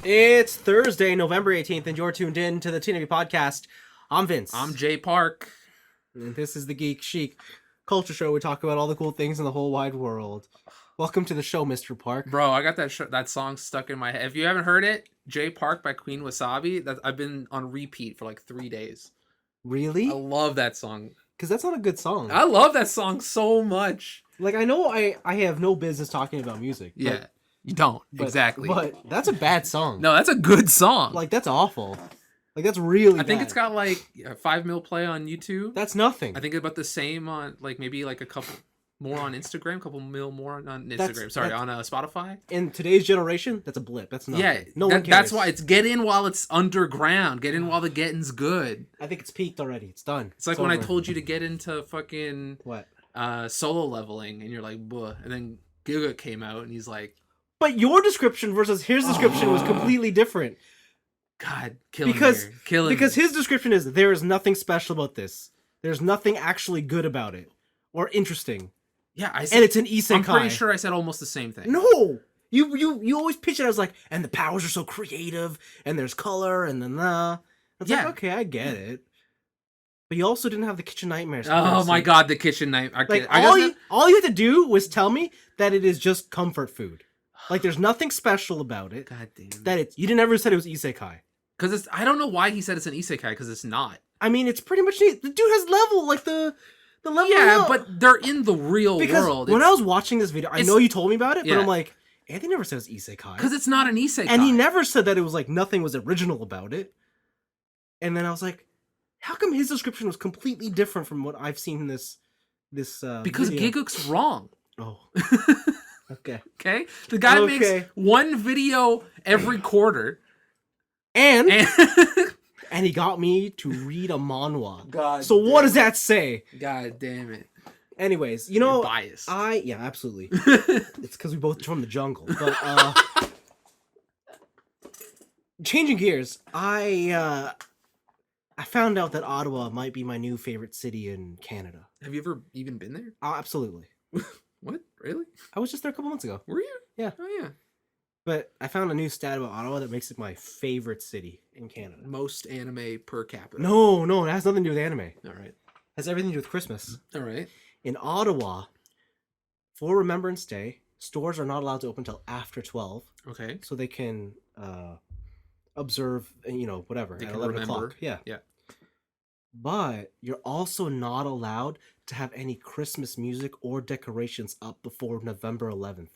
It's Thursday, November 18th, and you're tuned in to the TNIAB podcast. I'm Vince. I'm Jay Park. And this is the Geek Chic Culture Show. We talk about all the cool things in the whole wide world. Welcome to the show, Mr. Park. Bro, I got that song stuck in my head. If you haven't heard it, Jay Park by Queen Wasabi, that I've been on repeat for like 3 days. Really? I love that song. Because that's not a good song. I love that song so much. Like, I know I have no business talking about music. Yeah, you don't. Exactly. But that's a bad song. No, that's a good song. Like, that's awful. Like, that's really I think bad. it's got like a 5 mil play on YouTube. That's nothing. I think about the same on like maybe like a couple more on Instagram, couple mil more on Instagram. On Spotify. In today's generation, that's a blip. That's nothing. Yeah, no one cares. That's why it's get in while it's underground. Get in while the getting's good. I think it's peaked already. It's done. It's like when I told you to get into fucking what solo leveling, and you're like, "Buh," and then Giga came out, and he's like, "But your description versus his description was completely different." God, killing because his description is there is nothing special about this. There's nothing actually good about it or interesting. Yeah, I said, and it's an isekai. I'm pretty sure I said almost the same thing. No, you always pitch it as like, and the powers are so creative, and there's color, and then it's like, okay, I get it. But you also didn't have the kitchen nightmares. Oh my god, the kitchen nightmare! Like all you had to do was tell me that it is just comfort food. Like there's nothing special about it. God damn. That you didn't ever said it was isekai. Because I don't know why he said it's an isekai, because it's not. I mean, it's pretty much neat. The dude has level, like the level. Yeah, but they're in the real world. When I was watching this video, I know you told me about it, but I'm like, Anthony never says isekai. Because it's not an isekai. And he never said that it was like nothing was original about it. And then I was like, how come his description was completely different from what I've seen in this because video? Gigook's wrong. Oh. Okay. Okay? The guy makes one video every quarter. And he got me to read a manhwa. God. So what does that say? God damn it. Anyways, you know, you're biased. Yeah, absolutely. It's because we both from the jungle. But changing gears, I found out that Ottawa might be my new favorite city in Canada. Have you ever even been there? Absolutely. What? Really? I was just there a couple months ago. Were you? Yeah. Oh yeah. But I found a new stat about Ottawa that makes it my favorite city in Canada. Most anime per capita. No, it has nothing to do with anime. All right. It has everything to do with Christmas. All right. In Ottawa, for Remembrance Day, stores are not allowed to open until after 12. Okay. So they can observe, whatever, they at can 11 remember. o'clock. Yeah. Yeah. But you're also not allowed to have any Christmas music or decorations up before November 11th.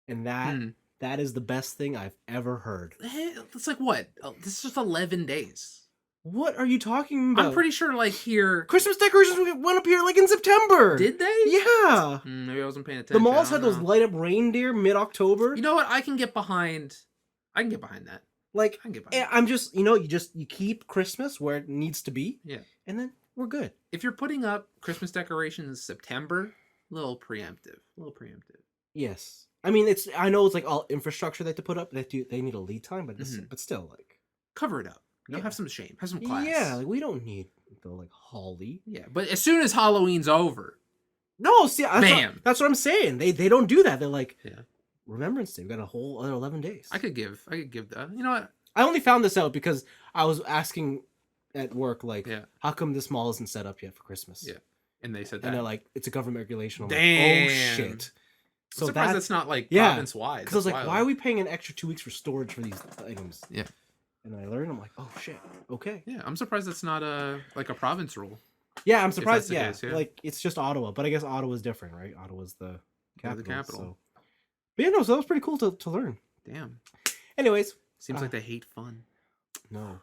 And that is the best thing I've ever heard. It's like what? This is just 11 days. What are you talking about? I'm pretty sure like here... Christmas decorations went up here like in September. Did they? Yeah. Maybe I wasn't paying attention. The malls had those light up reindeer mid-October. You know what? I can get behind that. Like, I can get behind I'm just, you keep Christmas where it needs to be. Yeah. And then we're good. If you're putting up Christmas decorations in September, a little preemptive. Yes. I mean, I know it's like all infrastructure they have to put up. They need a lead time, but but still, like, cover it up. Have some shame. Have some class. Yeah, like, we don't need the like holly. Yeah, but as soon as Halloween's over, no, see, bam. That's what I'm saying. They don't do that. They're like, Remembrance Day. We got a whole other 11 days. I could give that. You know what? I only found this out because I was asking at work, like, how come this mall isn't set up yet for Christmas? Yeah, and they said that. And they're like, it's a government regulation. I'm Damn. like, oh shit. So I'm surprised that's not like province wide. Because I was like, why are we paying an extra 2 weeks for storage for these items? Yeah. And I learned, I'm like, oh shit, okay. Yeah, I'm surprised that's not a province rule. Yeah, I'm surprised. Yeah, case, like it's just Ottawa, but I guess Ottawa's different, right? Ottawa's the capital. The capital. So. But yeah, no, so that was pretty cool to learn. Damn. Anyways, seems like they hate fun. No,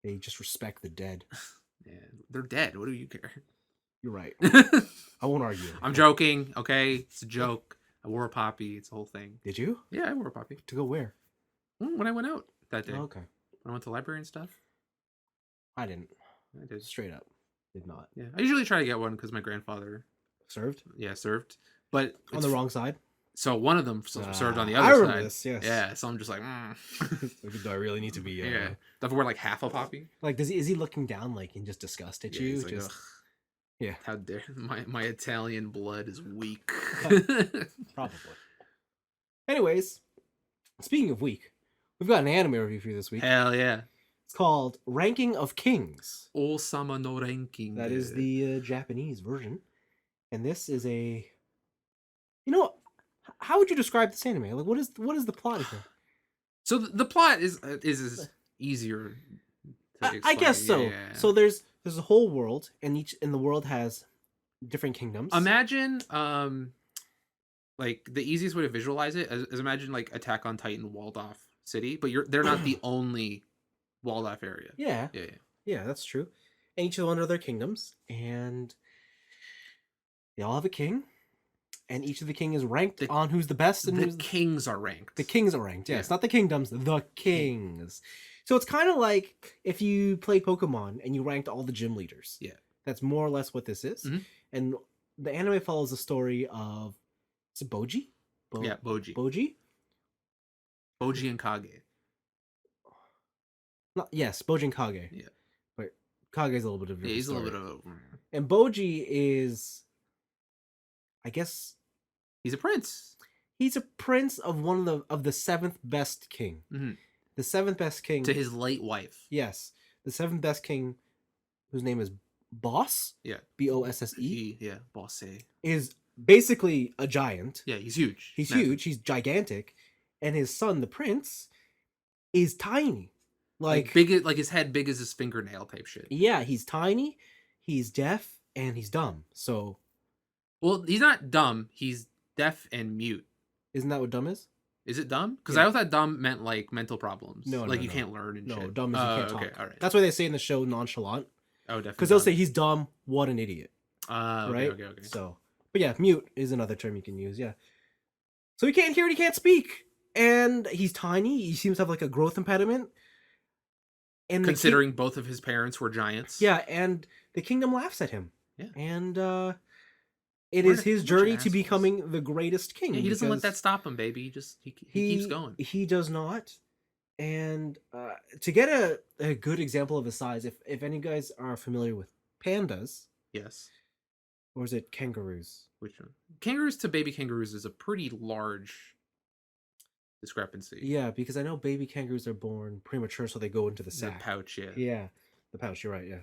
they just respect the dead. Yeah, they're dead. What do you care? You're right. I won't argue. I'm joking. Okay, it's a joke. I wore a poppy. It's a whole thing. Did you? Yeah, I wore a poppy. To go where? When I went out that day. Oh, okay. When I went to the library and stuff. I didn't. I did. Straight up. Did not. Yeah, I usually try to get one because my grandfather served. Yeah, served. But on the wrong side. So one of them served on the other I remember side. This, yes. Yeah, so I'm just like, do I really need to be? Yeah. Do I have to wear like half a poppy? Like, is he looking down like in just disgust at you? Like, just yeah. How dare my Italian blood is weak. Probably. Anyways, Speaking of week, we've got an anime review for you this week. Hell yeah. It's called Ranking of Kings. Osama no ranking. That is the Japanese version. And this is a... You know, how would you describe this anime? Like, what is the plot here? So the plot is easier to explain. I guess so. Yeah. So there's a whole world, and the world has different kingdoms. Imagine, like the easiest way to visualize it is imagine like Attack on Titan walled off city, but they're not the only walled off area. Yeah. Yeah. Yeah, that's true. And each of them under their kingdoms, and they all have a king, and each of the king is ranked on who's the best. And the kings are ranked. The kings are ranked. Yeah, it's not the kingdoms, the kings. So it's kind of like if you play Pokemon and you ranked all the gym leaders. Yeah. That's more or less what this is. Mm-hmm. And the anime follows the story of, is it Boji? Yeah, Boji. Boji and Kage. Yes, Boji and Kage. Yeah. But Kage's a little bit of a he's story. A little bit of And Boji is, I guess, he's a prince. He's a prince of one of the seventh best king. Mm-hmm. The seventh best king to his late wife. Yes, the seventh best king, whose name is Boss. Yeah, Bosse. Yeah, Bosse is basically a giant. Yeah, he's huge. He's huge. He's gigantic, and his son, the prince, is tiny. Like big, like his head big as his fingernail type shit. Yeah, he's tiny. He's deaf and he's dumb. So, well, he's not dumb. He's deaf and mute. Isn't that what dumb is? Is it dumb? Because I thought dumb meant like mental problems. No, like you can't learn and shit. No, dumb is you can't talk. Okay, all right. That's why they say in the show nonchalant. Oh, definitely. Because they'll say he's dumb. What an idiot. Right. Okay. So, but yeah, mute is another term you can use. Yeah. So he can't hear and he can't speak, and he's tiny. He seems to have like a growth impediment. And considering both of his parents were giants. Yeah, and the kingdom laughs at him. Yeah. And it is his journey to becoming the greatest king. Yeah, he doesn't let that stop him, baby. He keeps going. He does not. And to get a good example of his size, if any guys are familiar with pandas. Yes. Or is it kangaroos? Which one? Kangaroos to baby kangaroos is a pretty large discrepancy. Yeah, because I know baby kangaroos are born premature, so they go into the sack. The pouch, yeah. Yeah, the pouch, you're right, yeah,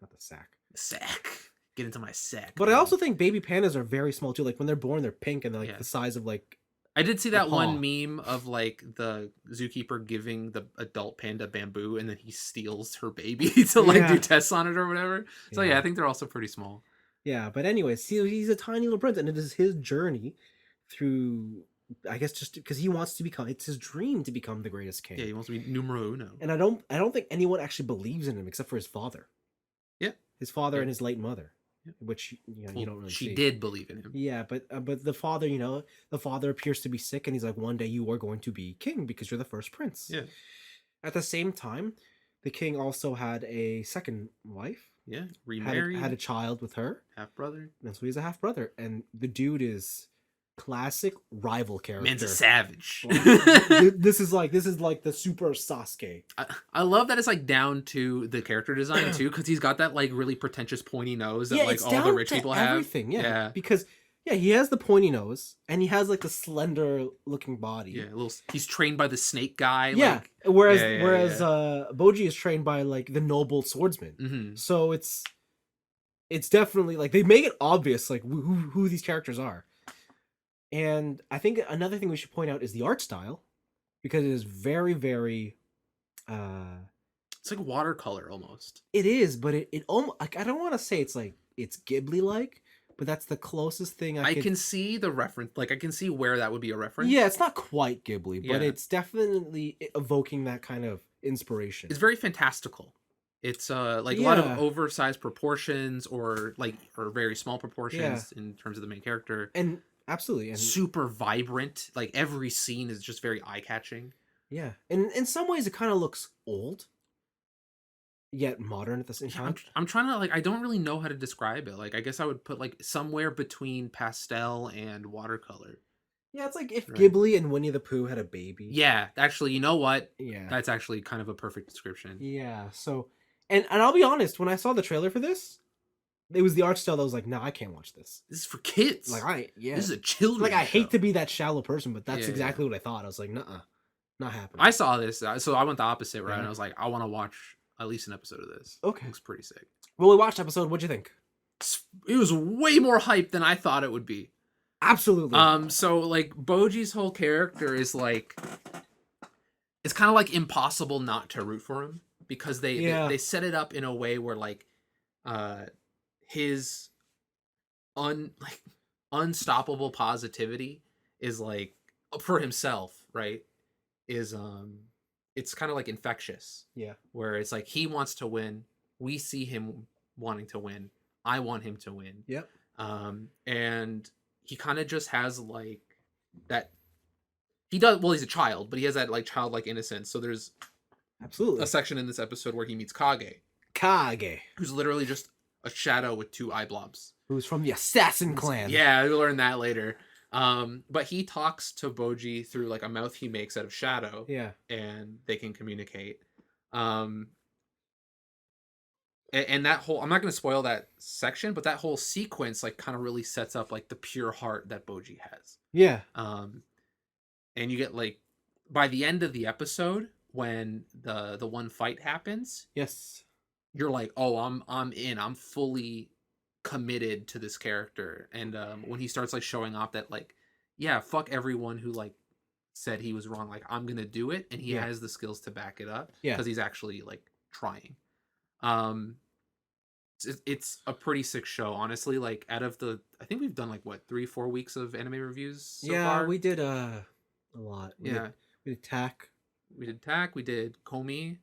not the sack. The sack. Get into my sack. But man. I also think baby pandas are very small too. Like when they're born, they're pink and they're like the size of like... I did see that one meme of like the zookeeper giving the adult panda bamboo and then he steals her baby to like do tests on it or whatever. So yeah, I think they're also pretty small. Yeah, but anyways, he's a tiny little prince and it is his journey through... I guess just because he wants to become, it's his dream to become the greatest king. Yeah, he wants to be numero uno. And I don't think anyone actually believes in him except for his father. Yeah, his father and his late mother, which you don't really. She see. did believe in him. Yeah, but the father, the father appears to be sick, and he's like, one day you are going to be king because you're the first prince. Yeah. At the same time, the king also had a second wife. Yeah, remarried. Had a child with her. Half brother. And so he's a half brother, and the dude is. Classic rival character. Man's a savage. This is like the super Sasuke. I love that it's like down to the character design too, because he's got that like really pretentious pointy nose that like all the rich people have. Everything, yeah. Because he has the pointy nose and he has like the slender looking body. Yeah, he's trained by the snake guy. Yeah. Like, whereas Boji is trained by like the noble swordsman. Mm-hmm. So it's definitely like they make it obvious like who these characters are. And I think another thing we should point out is the art style, because it is very, very. It's like watercolor almost. It is, but it almost like I don't want to say it's Ghibli like, but that's the closest thing I can see the reference. Like I can see where that would be a reference. Yeah, it's not quite Ghibli, but it's definitely evoking that kind of inspiration. It's very fantastical. It's like a lot of oversized proportions or very small proportions in terms of the main character. And absolutely. And super vibrant. Like every scene is just very eye-catching. Yeah. And in some ways it kind of looks old, yet modern at the same time. I'm trying to I don't really know how to describe it. Like I guess I would put somewhere between pastel and watercolor. Yeah, it's like if Ghibli and Winnie the Pooh had a baby. Yeah, actually, you know what? Yeah. That's actually kind of a perfect description. Yeah, so and I'll be honest, when I saw the trailer for this, it was the art style that was like, no, I can't watch this. This is for kids. This is a children's show. I hate to be that shallow person, but that's exactly what I thought. I was like, nuh-uh. Not happening. I saw this, so I went the opposite route, Yeah. and I was like, I want to watch at least an episode of this. Okay. It looks pretty sick. Well, we watched episode. What'd you think? It was way more hype than I thought it would be. Absolutely. So like Boji's whole character is like, it's kind of like impossible not to root for him because they set it up in a way where like, his unstoppable positivity is like for himself, right? Is it's kind of like infectious. Yeah. Where it's like he wants to win, we see him wanting to win, I want him to win. Yep. And he kind of just has like that. He does well. He's a child, but he has that like childlike innocence. So there's absolutely a section in this episode where he meets Kage, who's literally just a shadow with 2 eye blobs. Who's from the Assassin Clan. Yeah, we'll learn that later. But he talks to Boji through like a mouth he makes out of shadow. Yeah. And they can communicate. And that whole, I'm not going to spoil that section, but that whole sequence like kind of really sets up like the pure heart that Boji has. Yeah. And you get like by the end of the episode when the one fight happens, yes, you're like, oh, I'm in. I'm fully committed to this character. And when he starts like showing off that like, yeah, fuck everyone who like said he was wrong. Like I'm gonna do it, and he has the skills to back it up. Yeah, because he's actually like trying. It's a pretty sick show, honestly. Like out of the, I think we've done like what 3-4 weeks of anime reviews so far. We did a lot. We did Tack. We did Tack. We did Komi.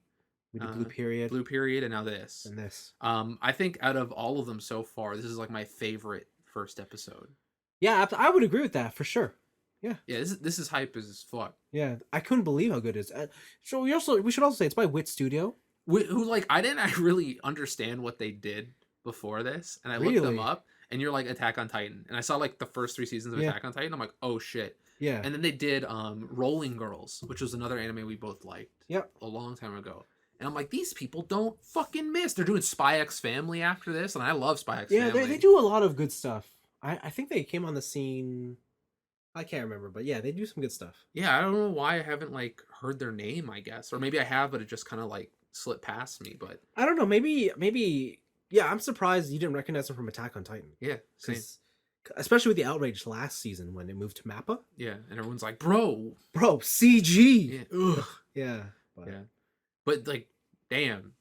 We did Blue Period, and now this. And this. I think out of all of them so far, this is like my favorite first episode. Yeah, I would agree with that for sure. Yeah. Yeah, this is hype as fuck. Yeah, I couldn't believe how good it is. So we should also say it's by Wit Studio. Who like I didn't really understand what they did before this, and I looked them up, and you're like Attack on Titan, and I saw like the first 3 seasons of Attack on Titan. I'm like, oh shit. Yeah. And then they did Rolling Girls, which was another anime we both liked. Yep. A long time ago. And I'm like, these people don't fucking miss. They're doing Spy X Family after this, and I love Spy X Family. Yeah, they do a lot of good stuff. I think they came on the scene. I can't remember, but yeah, they do some good stuff. Yeah, I don't know why I haven't like heard their name, I guess. Or maybe I have, but it just kind of like slipped past me. But I don't know, maybe yeah, I'm surprised you didn't recognize them from Attack on Titan. Yeah, same. Especially with the outrage last season when it moved to Mappa. Yeah, and everyone's like, bro, CG. Yeah, ugh. Yeah. But like, damn,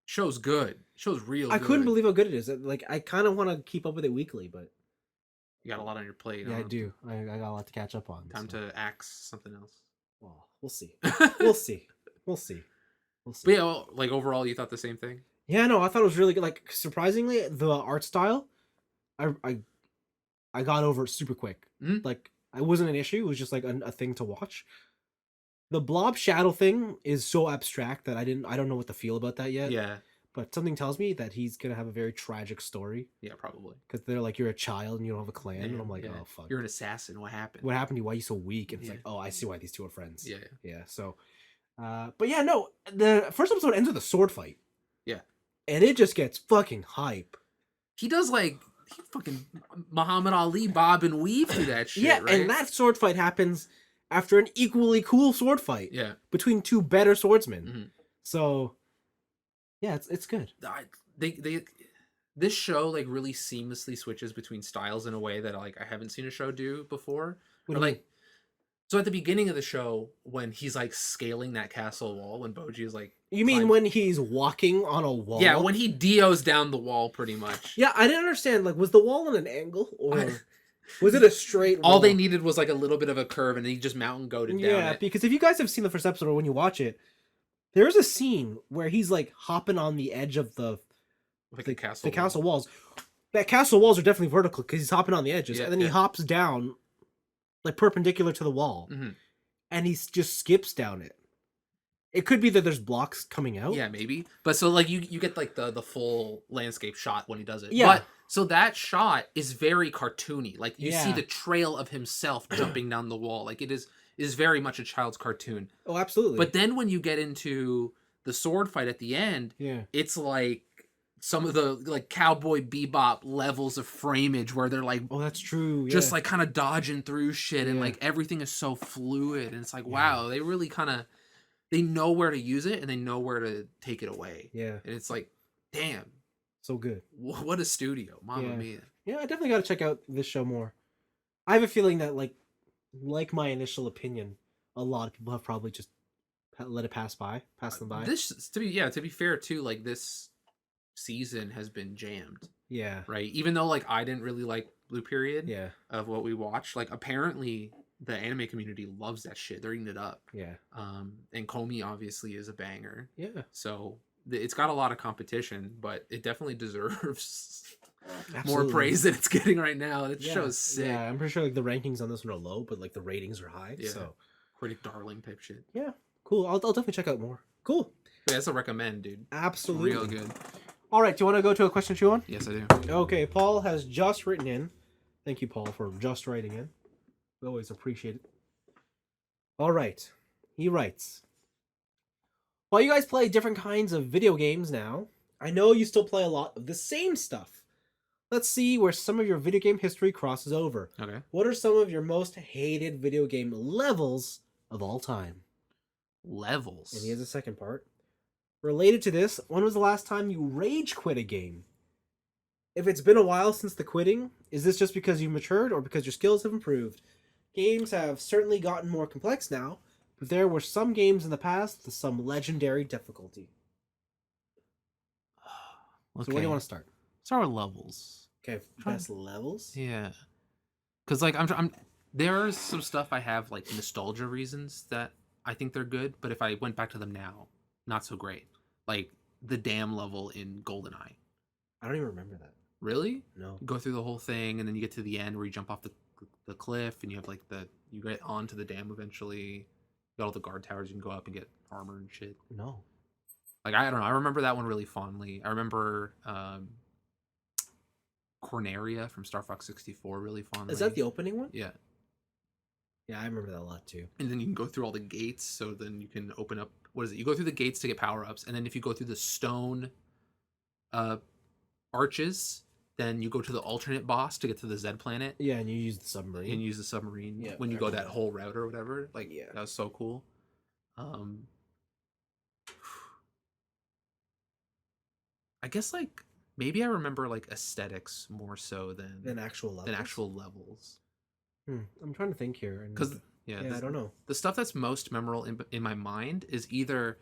show's good. Show's real. I couldn't believe how good it is. Like, I kind of want to keep up with it weekly, but you got a lot on your plate. Yeah, I do. I got a lot to catch up on. Time to axe something else. Well, we'll see. We'll see. But yeah, like overall, you thought the same thing? Yeah, no, I thought it was really good. Like, surprisingly, the art style, I got over it super quick. Mm-hmm. Like, it wasn't an issue. It was just like a thing to watch. The blob shadow thing is so abstract that I don't know what to feel about that yet. Yeah. But something tells me that he's gonna have a very tragic story. Yeah, probably. Because they're like, you're a child and you don't have a clan, and I'm like, oh fuck. You're an assassin. What happened? What happened to you? Why are you so weak? And it's like, oh, I see why these two are friends. Yeah. Yeah. So, but yeah, no. The first episode ends with a sword fight. Yeah. And it just gets fucking hype. He does like fucking Muhammad Ali bob and weave through that shit. Yeah, right? and that sword fight happens after an equally cool sword fight. Yeah. Between 2 better swordsmen. Mm-hmm. So, yeah, it's good. This show like really seamlessly switches between styles in a way that like I haven't seen a show do before. So at the beginning of the show, when he's like scaling that castle wall, when Boji is like, you mean when he's walking on a wall? Yeah, when he Dio's down the wall, pretty much. Yeah, I didn't understand. Like, was the wall on an angle or was it a straight wall? All they needed was like a little bit of a curve, and he just mountain goated down. Yeah, because if you guys have seen the first episode or when you watch it, there's a scene where he's like hopping on the edge of the castle walls. That castle walls are definitely vertical because he's hopping on the edges, and then he hops down like perpendicular to the wall, and he just skips down it. It could be that there's blocks coming out. Yeah, maybe. But so like you get like the full landscape shot when he does it. Yeah. But so that shot is very cartoony. Like you see the trail of himself jumping down the wall. Like it is very much a child's cartoon. Oh, absolutely. But then when you get into the sword fight at the end, yeah, it's like some of the like Cowboy Bebop levels of frameage where they're like Oh, that's true. just Yeah. like kind of dodging through shit and Yeah. like everything is so fluid and it's like Yeah. wow, they really kind of they know where to use it and they know where to take it away. Yeah. And it's like, damn, So good. what a studio, Mamma Yeah. Mia. Yeah, I definitely got to check out this show more. I have a feeling that like my initial opinion, a lot of people have probably just let it pass them by. This to be fair too, like this season has been jammed, Yeah. right? Even though like I didn't really like Blue Period Yeah. of what we watched, like apparently the anime community loves that shit. They're eating it up. Yeah. And Komi obviously is a banger. Yeah. So it's got a lot of competition, but it definitely deserves more Absolutely. praise than it's getting right now. That Yeah. show is sick. Yeah, I'm pretty sure like the rankings on this one are low, but like the ratings are high. Yeah. So Critic darling type shit. yeah, cool. I'll definitely check out more. Cool. Yeah, that's a recommend, dude. Absolutely. Real good. All right, do you want to go to a question, Chuan? Yes, I do. Okay, Paul has just written in. Thank you, Paul, for just writing in. We always appreciate it. All right, he writes. While you guys play different kinds of video games now, I know you still play a lot of the same stuff. Let's see where some of your video game history crosses over. Okay. What are some of your most hated video game levels of all time? Levels. And he has a second part. Related to this, when was the last time you rage quit a game? If it's been a while since the quitting, is this just because you matured or because your skills have improved? Games have certainly gotten more complex now, but there were some games in the past with some legendary difficulty. Okay. So where do you want to start? Start with levels. Okay, best levels? Yeah. Because like I'm there are some stuff I have like nostalgia reasons that I think they're good, but if I went back to them now, not so great. Like the dam level in GoldenEye. I don't even remember that. Really? No. You go through the whole thing and then you get to the end where you jump off the cliff and you have like you get onto the dam eventually. You got all the guard towers you can go up and get armor and shit. No. Like I don't know, I remember that one really fondly. I remember Corneria from Star Fox 64 really fondly. Is that the opening one? Yeah. Yeah, I remember that a lot too. And then you can go through all the gates, so then you can open up what is it? You go through the gates to get power-ups, and then if you go through the stone arches, then you go to the alternate boss to get to the Z planet. Yeah, and you use the submarine. And use the submarine Yeah, when you I go remember that that. whole route or whatever. Like Yeah. that was so cool. I guess like maybe I remember like aesthetics more so Than actual levels. than actual levels. I'm trying to think here. Because I don't know. The stuff that's most memorable in my mind is either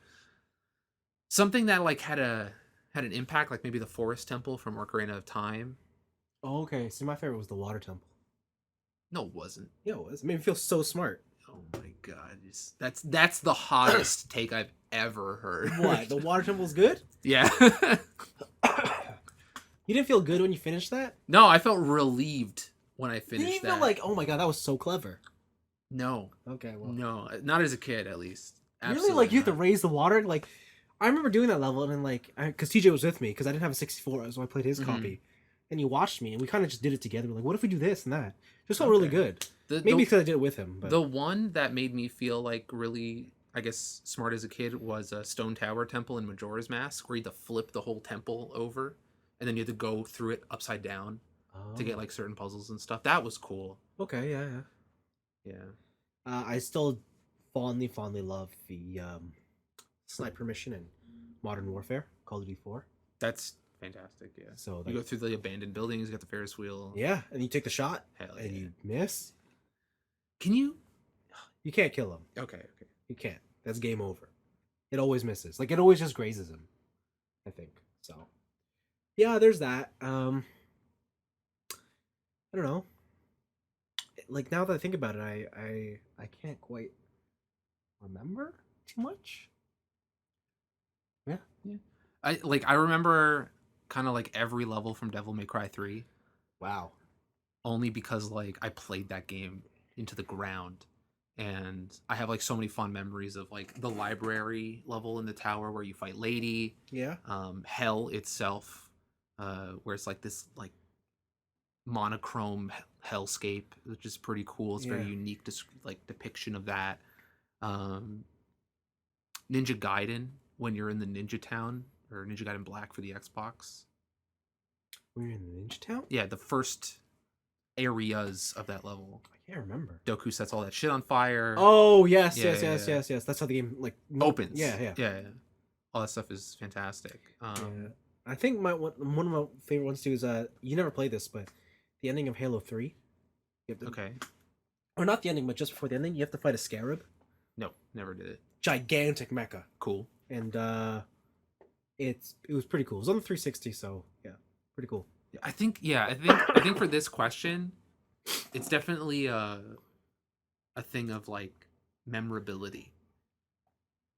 something that like had an impact, like maybe the Forest Temple from Ocarina of Time. Oh, okay. See, my favorite was the Water Temple. No, it wasn't. Yeah, it was. It made me feel so smart. Oh my god, that's the hottest take I've ever heard. What? The Water Temple's good? Yeah. You didn't feel good when you finished that? No, I felt relieved when I Didn't finished you that. feel like, oh my god, that was so clever? No, Okay, well. no, not as a kid at least. Really? Like, you have to not. raise the water? Like, I remember doing that level, and then, like, because TJ was with me, because I didn't have a 64, so I played his copy. And you watched me, and we kind of just did it together. We're like, what if we do this and that? Just felt really good. Maybe because I did it with him. But The one that made me feel like really, I guess, smart as a kid was a Stone Tower Temple in Majora's Mask, where you had to flip the whole temple over, and then you had to go through it upside down to get like certain puzzles and stuff. That was cool. Okay, yeah. Yeah. I still fondly love the sniper mission in Modern Warfare, Call of Duty 4. That's fantastic, yeah. So you go through the abandoned buildings, you got the Ferris wheel. Yeah, and you take the shot, Hell yeah. and you miss. Can you? You can't kill him. Okay. You can't. That's game over. It always misses. Like, it always just grazes him, I think. So, yeah, there's that. I don't know. Like, now that I think about it, I can't quite remember too much. Yeah. I remember kind of like every level from Devil May Cry 3. Wow. Only because like I played that game into the ground, and I have like so many fond memories of like the library level in the tower where you fight Lady. Yeah. Hell itself, where it's like this like monochrome hellscape, which is pretty cool. It's very unique depiction of that. Ninja Gaiden, when you're in the Ninja Town, or Ninja Gaiden Black for the Xbox. We're in Ninja Town? Yeah, the first areas of that level. I can't remember. Doku sets all that shit on fire. Oh, yes, Yeah, yes. yeah. That's how the game, like... Opens. Yeah. Yeah. All that stuff is fantastic. Yeah. I think one of my favorite ones, too, is... you never played this, but the ending of Halo 3. You have to, Okay. Or not the ending, but just before the ending, you have to fight a scarab. No, never did it. Gigantic mecha. Cool. And it was pretty cool. It was on the 360, so yeah, pretty cool. I think for this question, it's definitely a thing of like memorability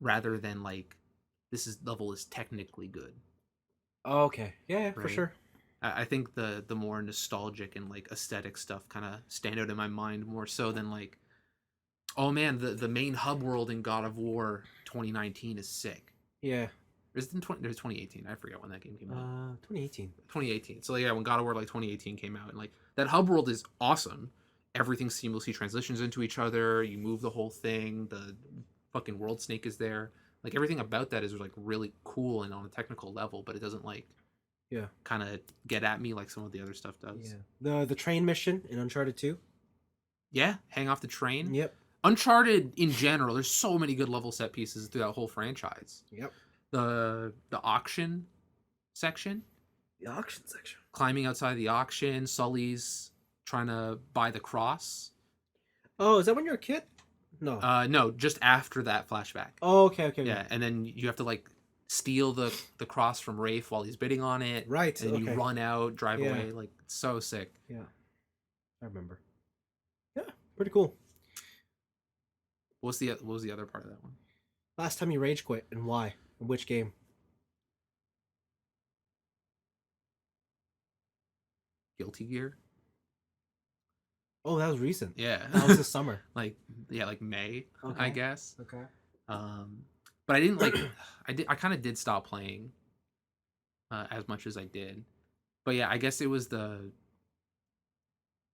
rather than like level is technically good. Oh, okay. Yeah, for Right? sure. I think the more nostalgic and like aesthetic stuff kind of stand out in my mind more so than like, oh man, the main hub world in God of War 2019 is sick. Yeah. There's 2018. I forget when that game came out. 2018. 2018. So yeah, when God of War like 2018 came out, and like that hub world is awesome. Everything seamlessly transitions into each other. You move the whole thing. The fucking world snake is there. Like everything about that is like really cool and on a technical level, but it doesn't like kind of get at me like some of the other stuff does. Yeah. The train mission in Uncharted 2. Yeah, hang off the train. Yep. Uncharted in general, there's so many good level set pieces through that whole franchise. Yep. The auction section. The auction section. Climbing outside the auction, Sully's trying to buy the cross. Oh, is that when you're a kid? No. No, just after that flashback. Oh, okay. Yeah, and then you have to like steal the cross from Rafe while he's bidding on it. Right. And you run out, drive away. Like, it's so sick. Yeah. I remember. Yeah, pretty cool. What was the other part of that one? Last time you rage quit and why? In which game? Guilty Gear. Oh, that was recent. Yeah. That was this summer. like May, Okay. I guess. Okay. But I didn't like I kind of did stop playing as much as I did. But yeah, I guess it was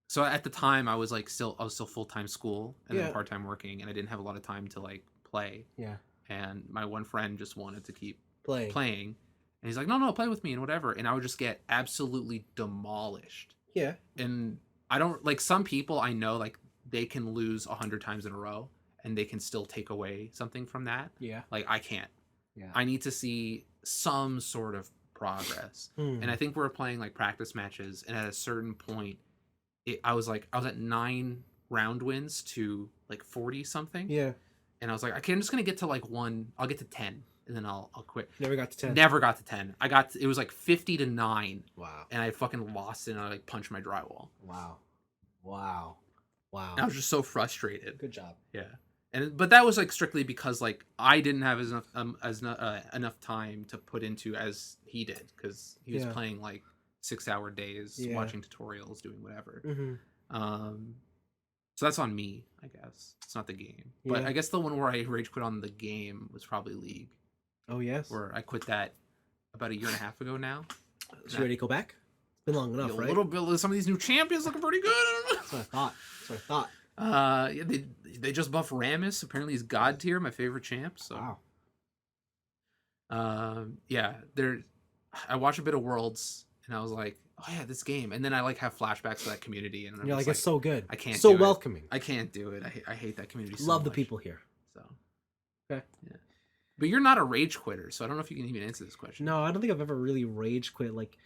so at the time I was still full-time school and then part-time working, and I didn't have a lot of time to like play. Yeah. And my one friend just wanted to keep playing. And he's like, no, play with me and whatever. And I would just get absolutely demolished. Yeah. And I don't like, some people I know, like they can lose 100 times in a row and they can still take away something from that. Yeah. Like I can't. Yeah. I need to see some sort of progress. And I think we were playing like practice matches, and at a certain point I was at 9 round wins to like 40 something. Yeah. And I was like, okay, I'm just gonna get to like I'll get to 10 and then I'll quit. Never got to 10. Never got to 10. It was like 50-9. Wow. And I fucking lost it, and I like punched my drywall. Wow. And I was just so frustrated. Good job. Yeah. But that was like strictly because like I didn't have enough time to put into as he did, because he was playing like 6-hour days, watching tutorials, doing whatever. So that's on me, I guess. It's not the game. But I guess the one where I rage quit on the game was probably League. Oh, yes. Where I quit that about a year and a half ago now. So you ready to go back? It's been long enough, right? A little bit. Some of these new champions looking pretty good. That's what I thought. Yeah, they just buffed Rammus. Apparently he's god tier, my favorite champ. So. Wow. Yeah, I watched a bit of Worlds, and I was like, oh yeah, this game. And then I like have flashbacks to that community, and you're like, it's so good. I can't. So do welcoming. I can't do it. I hate that community. So Love much. the people here. So. Okay. Yeah. But you're not a rage quitter, so I don't know if you can even answer this question. No, I don't think I've ever really rage quit. Like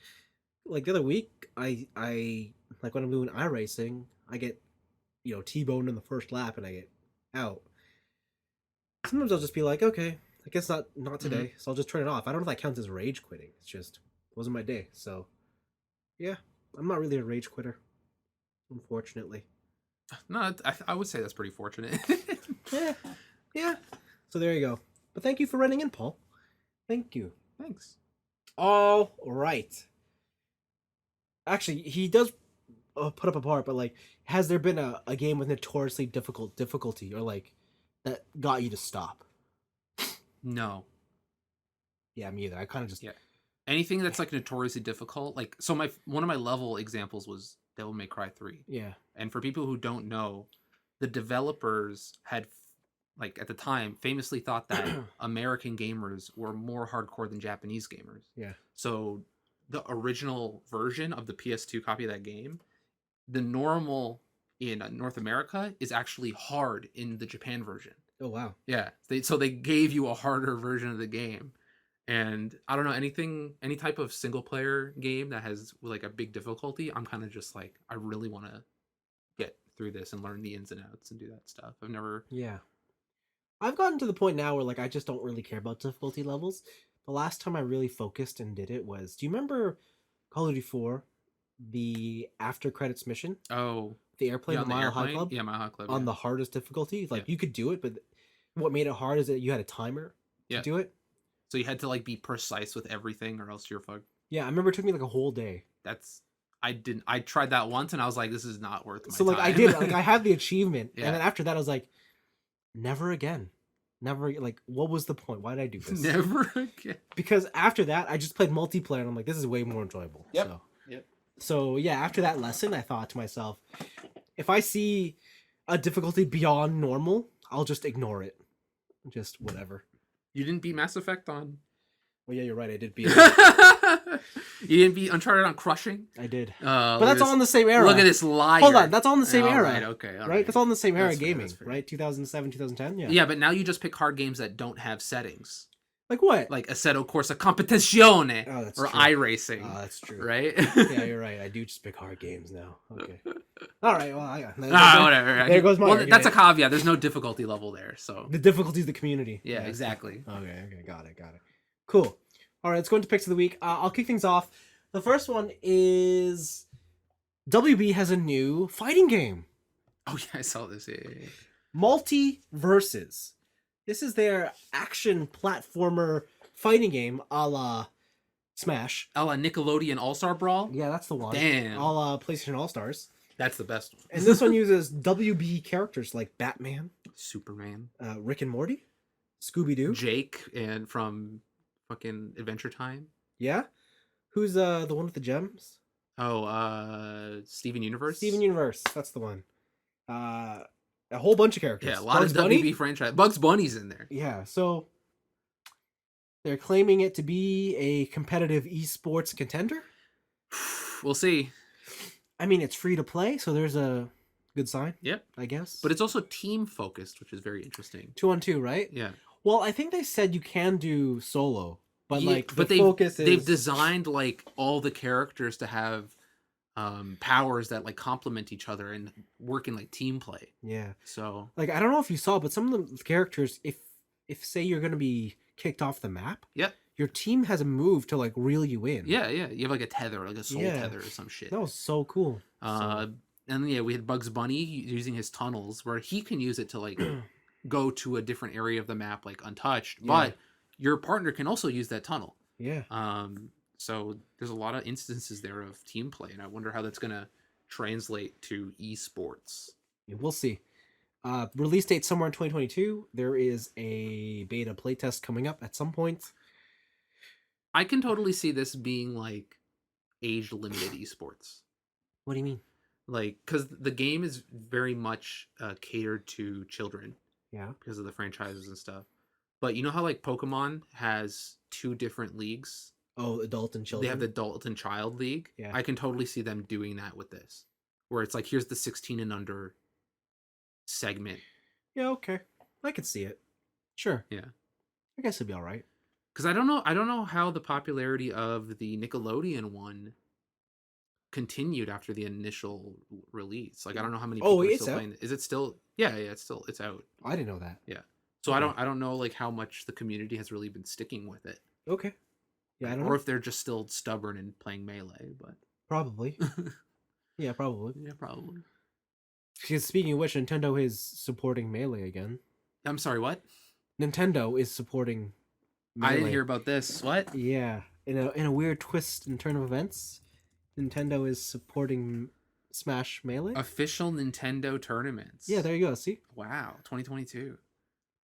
the other week, I like when I'm doing iRacing, I get, T-boned in the first lap and I get out. Sometimes I'll just be like, okay, I guess not today, so I'll just turn it off. I don't know if that counts as rage quitting. It's just, it wasn't my day. So, yeah, I'm not really a rage quitter, unfortunately. No, I would say that's pretty fortunate. Yeah. So there you go. But thank you for running in, Paul. Thank you. Thanks. All right. Actually, he does put up a part, but like, has there been a game with notoriously difficulty, or like that got you to stop? No. Yeah, me either. I kind of just anything that's like notoriously difficult. Like, so one of my level examples was Devil May Cry 3. Yeah. And for people who don't know, the developers had like at the time famously thought that American gamers were more hardcore than Japanese gamers. Yeah. So the original version of the PS2 copy of that game, the normal in North America is actually hard in the Japan version. Oh wow. Yeah, they gave you a harder version of the game, and I don't know any type of single player game that has like a big difficulty. I'm kind of just like I really want to get through this and learn the ins and outs and do that stuff. I've never. Yeah. I've gotten to the point now where like I just don't really care about difficulty levels. The last time I really focused and did it was, do you remember Call of Duty 4, the after credits mission, Oh, the airplane, yeah, the on the Mile High airplane. Club, Yeah, Mile High Club. on Yeah. the hardest difficulty? Like Yeah. you could do it, but what made it hard is that you had a timer to Yeah. do it. So you had to like be precise with everything, or else you're fucked. Yeah, I remember it took me like a whole day. That's I didn't. I tried that once, and I was like, this is not worth my So like I time. did, like I had the achievement, Yeah. and then after that I was like, never again. Never like what was the point? Why did I do this? Never again. Because after that I just played multiplayer and I'm like, this is way more enjoyable. Yep. So Yep. So yeah, after that lesson I thought to myself, if I see a difficulty beyond normal, I'll just ignore it. Just whatever. You didn't beat Mass Effect on. Well yeah, you're right, I did beat You it. didn't beat Uncharted on Crushing. I did. But But that's all in the same era. Look at this liar. Hold on, that's all in the same All era. right, okay, all right? That's all in the same era That's fair, gaming, that's fair. right? 2007, 2010? Yeah. Yeah, but now you just pick hard games that don't have settings, Like what? like Assetto Corsa Competizione Oh, that's or true. iRacing, Oh, that's true. right? Yeah, you're right. I do just pick hard games now. Okay. All right. Well, Whatever. There goes my Well, argument. that's a caveat. There's no difficulty level there, so The difficulty is the community. yeah, exactly. Okay. Got it. Cool. All right. Let's go into picks of the week. I'll kick things off. The first one is WB has a new fighting game, Oh yeah, I saw this. Yeah. Multiverses. This is their action platformer fighting game, a la Smash. A la Nickelodeon All-Star Brawl. Yeah, that's the one. Damn. A la PlayStation All Stars. That's the best one. And this one uses WB characters like Batman, Superman, Rick and Morty, Scooby Doo. Jake, and from fucking Adventure Time. Yeah. Who's the one with the gems? Oh, Steven Universe. Steven Universe. That's the one. A whole bunch of characters. Yeah, a lot Bugs of Bunny? WB franchise. Bugs Bunny's in there. Yeah. So they're claiming it to be a competitive esports contender. We'll see. I mean, it's free to play, so there's a good sign. Yep. I guess. But it's also team focused, which is very interesting. 2-on-2, right? Yeah. Well, I think they said you can do solo, but Yeah, like but the focus is they've designed like all the characters to have powers that like complement each other and work in like team play. Yeah. So Like I don't know if you saw, but some of the characters, if say you're gonna be kicked off the map, yep. your team has a move to like reel you in. Yeah. You have like a tether, like a soul Yeah. tether or some shit. That was so cool. And then, yeah, we had Bugs Bunny using his tunnels where he can use it to like go to a different area of the map like untouched, but your partner can also use that tunnel. Yeah. So there's a lot of instances there of team play, and I wonder how that's gonna translate to esports. We'll see. Release date somewhere in 2022. There is a beta playtest coming up at some point. I can totally see this being like age limited esports. What do you mean? Like, because the game is very much catered to children Yeah. because of the franchises and stuff. But you know how like Pokemon has 2 different leagues? Oh, adult and children. They have the adult and child league. Yeah. I can totally see them doing that with this, where it's like here's the 16 and under segment. Yeah. Okay. I could see it. Sure. Yeah. I guess it'd be all right. Because I don't know how the popularity of the Nickelodeon one continued after the initial release. Like I don't know how many people are it's still out. playing it. Is it still? Yeah, it's out. I didn't know that. So Okay. I don't know like how much the community has really been sticking with it. Okay. Yeah, I don't or know. if they're just still stubborn and playing Melee, but Probably. Yeah, probably. yeah, probably. Because speaking of which, Nintendo is supporting Melee again. I'm sorry, what? Nintendo is supporting Melee. I didn't hear about this. What? Yeah. In a weird twist and turn of events, Nintendo is supporting Smash Melee. Official Nintendo tournaments. Yeah, there you go. See? Wow, 2022.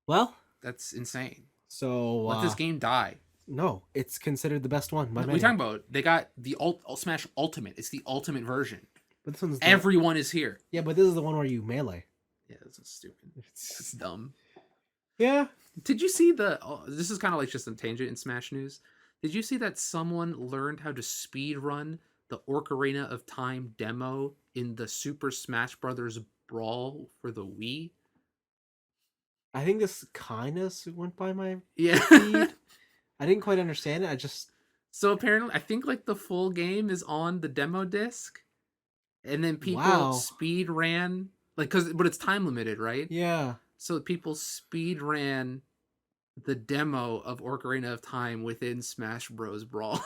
Well, That's insane. so Let this game die. no, it's considered the best one by What are many. we talking about? They got the Smash Ultimate. It's the ultimate version. But this one's the, Everyone is here. yeah, but this is the one where you melee. Yeah, this is stupid. It's dumb. Yeah. Did you see the? Oh, this is kind of like just a tangent in Smash news. Did you see that someone learned how to speed run the Ocarina of Time demo in the Super Smash Brothers Brawl for the Wii? I think this kind of went by my Yeah. feed. I didn't quite understand it. I just So apparently, I think like the full game is on the demo disc, and then people wow. speed ran like but it's time limited, right? Yeah. So people speed ran the demo of Ocarina of Time within Smash Bros. Brawl.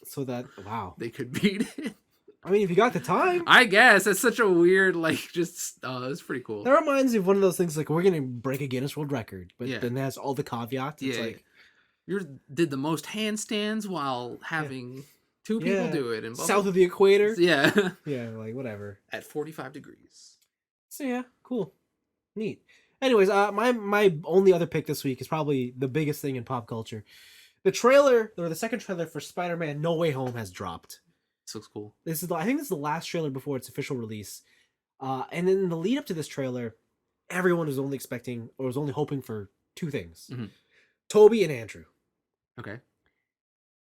So that wow. They could beat it. I mean, if you got the time, I guess that's such a weird just it's pretty cool. that reminds me of one of those things like we're gonna break a Guinness World Record, but Yeah. then it has all the caveats. It's Yeah. like You did the most handstands while having two people do it, and south of the equator. Yeah. Yeah, like whatever. At 45 degrees. So yeah, cool, neat. Anyways, my only other pick this week is probably the biggest thing in pop culture. The trailer, or the second trailer for Spider-Man: No Way Home has dropped. This looks cool. I think this is the last trailer before its official release. And in the lead up to this trailer, everyone was only expecting or was only hoping for two things: Toby and Andrew. Okay.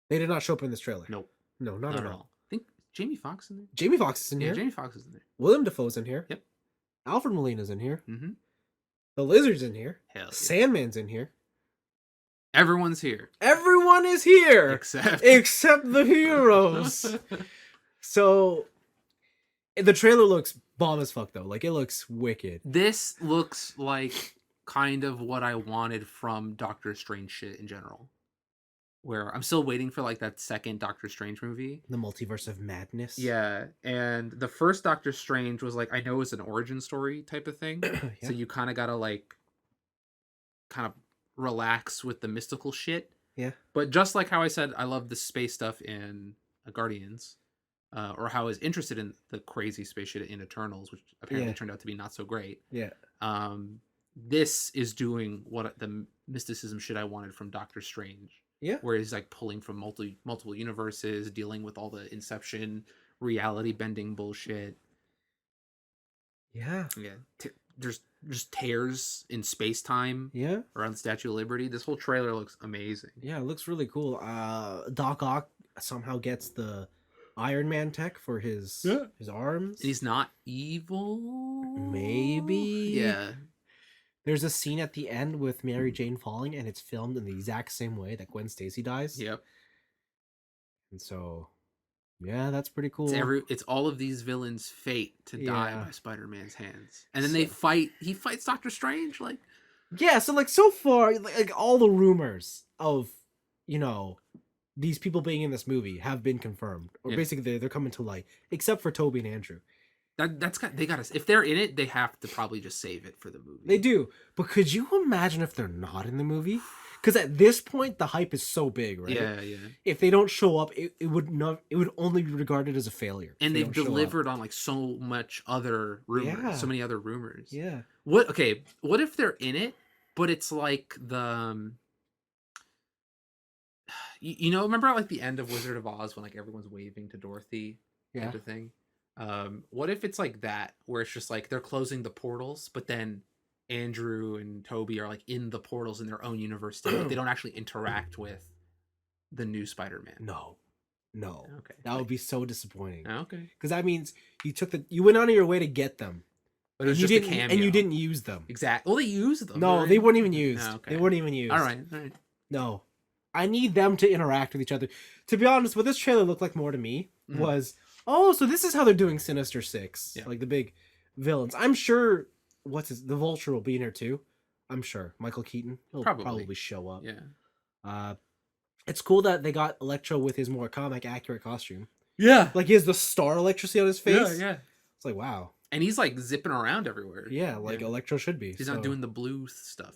They did not show up in this trailer. Nope. No, not at all. I think Jamie Foxx in there. Jamie Foxx is in Yeah, here. Jamie Foxx is in there. Willem Dafoe's in here. Yep. Alfred Molina's in here. Mm-hmm. The Lizard's in here. Hell yeah. Sandman's in here. Everyone's here. Everyone is here Except the heroes. So the trailer looks bomb as fuck though. Like it looks wicked. This looks like kind of what I wanted from Doctor Strange shit in general. Where I'm still waiting for like that second Doctor Strange movie. The Multiverse of Madness. Yeah, and the first Doctor Strange was like, I know it's an origin story type of thing. Yeah. So you kind of gotta like kind of relax with the mystical shit. Yeah. But just like how I said I love the space stuff in Guardians, or how I was interested in the crazy space shit in Eternals, which apparently turned out to be not so great. Yeah. This is doing what the mysticism shit I wanted from Doctor Strange. Yeah. Where he's like pulling from multiple universes, dealing with all the Inception reality bending bullshit. Yeah. Yeah. There's just tears in space time. Yeah. Around the Statue of Liberty. This whole trailer looks amazing. Yeah, it looks really cool. Doc Ock somehow gets the Iron Man tech for his arms. And he's not evil. Maybe. Yeah. There's a scene at the end with Mary Jane falling, and it's filmed in the exact same way that Gwen Stacy dies. Yep. And so, yeah, that's pretty cool. It's all of these villains' fate to die by Spider-Man's hands, and then they fight. He fights Doctor Strange. Like, yeah. So, like, so far, like all the rumors of, these people being in this movie have been confirmed, or basically they're coming to light, except for Toby and Andrew. They gotta, if they're in it, they have to probably just save it for the movie. They do, but could you imagine if they're not in the movie? Because at this point, the hype is so big, right? Yeah. If they don't show up, it would only be regarded as a failure. And they've delivered on like so much other rumors, so many other rumors. Yeah. What if they're in it, but it's like the remember like the end of Wizard of Oz when like everyone's waving to Dorothy type of thing? What if it's like that, where it's just like they're closing the portals, but then Andrew and Toby are like in the portals in their own universe too. Like they don't actually interact with the new Spider-Man. No. Okay. That would be so disappointing. Okay. Because that means you went out of your way to get them. But it was you just a didn't, cameo. and you didn't use them. Exactly. Well, they used them. No, they weren't even used. Oh, okay. They weren't even used. All right. No. I need them to interact with each other. To be honest, what this trailer looked like more to me was, oh, so this is how they're doing Sinister Six. Yeah. Like the big villains. I'm sure, the Vulture will be in here too. I'm sure. Michael Keaton. He'll probably show up. Yeah. It's cool that they got Electro with his more comic accurate costume. Yeah. Like he has the star electricity on his face. Yeah. It's like, wow. And he's like zipping around everywhere. Yeah, like Electro should be. He's not doing the blue stuff.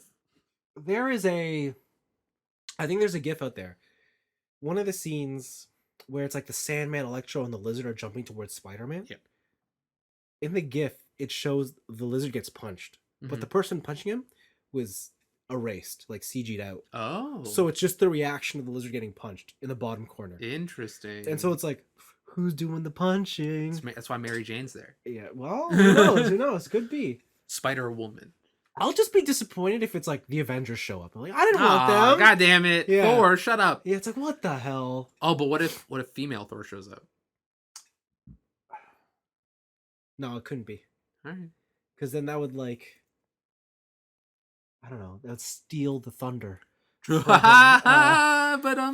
I think there's a GIF out there. One of the scenes where it's like the Sandman, Electro, and the Lizard are jumping towards Spider-Man. Yep. In the GIF, it shows the Lizard gets punched, but the person punching him was erased, like CG'd out. Oh. So it's just the reaction of the Lizard getting punched in the bottom corner. Interesting. And so it's like, who's doing the punching? That's why Mary Jane's there. Yeah, well, who knows? Could be. Spider-Woman. I'll just be disappointed if it's like the Avengers show up. I'm like, I didn't want Oh, them. god damn it. Yeah. Thor, shut up. Yeah, it's like, what the hell? Oh, but what if female Thor shows up? No, it couldn't be. All right. Because then that would like, I don't know, that would steal the thunder But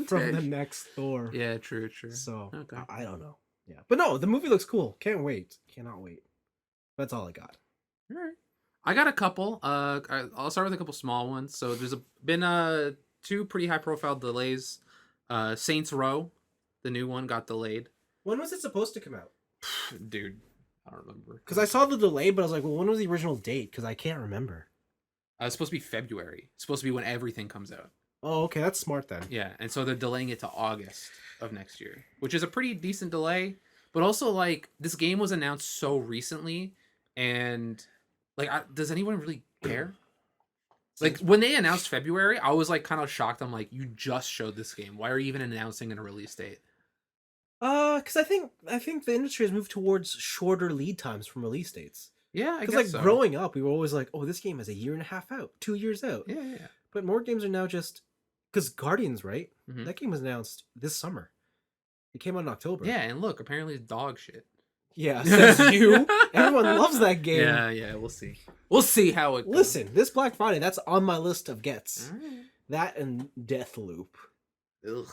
from the next Thor. Yeah, true. So okay. I don't know. Yeah, but no, the movie looks cool. Can't wait. Cannot wait. That's all I got. All right. I got a couple. I'll start with a couple small ones. So there's been 2 pretty high profile delays. Saints Row, the new one, got delayed. When was it supposed to come out? Dude, I don't remember. Because I saw the delay, but I was like, well, when was the original date? Because I can't remember. It's supposed to be February. It's supposed to be when everything comes out. Oh, okay, that's smart then. Yeah, and so they're delaying it to August of next year, which is a pretty decent delay. But also, like, this game was announced so recently, and like, does anyone really care? Like, when they announced February, I was like kind of shocked. I'm like, you just showed this game. Why are you even announcing a release date? Because I think the industry has moved towards shorter lead times from release dates. Yeah, I Because guess like so. growing up, we were always like, oh, this game is a year and a half out, 2 years out. Yeah. But more games are now just because Guardians, right? Mhm. That game was announced this summer. It came out in October. Yeah, and look, apparently it's dog shit. Yeah, says you. Everyone loves that game. Yeah, we'll see. We'll see how it goes. Listen, this Black Friday, that's on my list of gets. Alright. That and Deathloop. Ugh.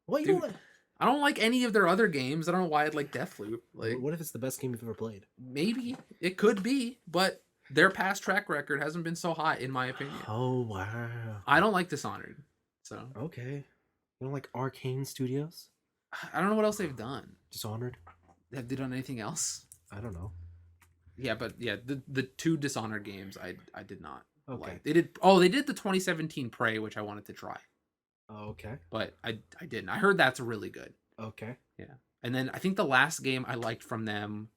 What you Dude, don't like? I don't like any of their other games. I don't know why I'd like Deathloop. Like, What if it's the best game you've ever played? maybe it could be, but their past track record hasn't been so hot, in my opinion. Oh wow. I don't like Dishonored, so Okay. You don't like Arcane Studios? I don't know what else they've done. Dishonored? Have they done anything else? I don't know. Yeah, but yeah, the 2 Dishonored games I did not Okay. like. They did the 2017 Prey, which I wanted to try, Okay. but I didn't. I heard that's really good. Okay. Yeah, and then I think the last game I liked from them,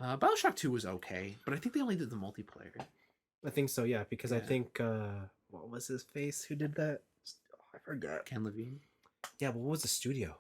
BioShock 2 was okay, but I think they only did the multiplayer. I think so, yeah, because I Yeah. think what was his face who did that? Oh, I forgot. Ken Levine. Yeah, but what was the studio?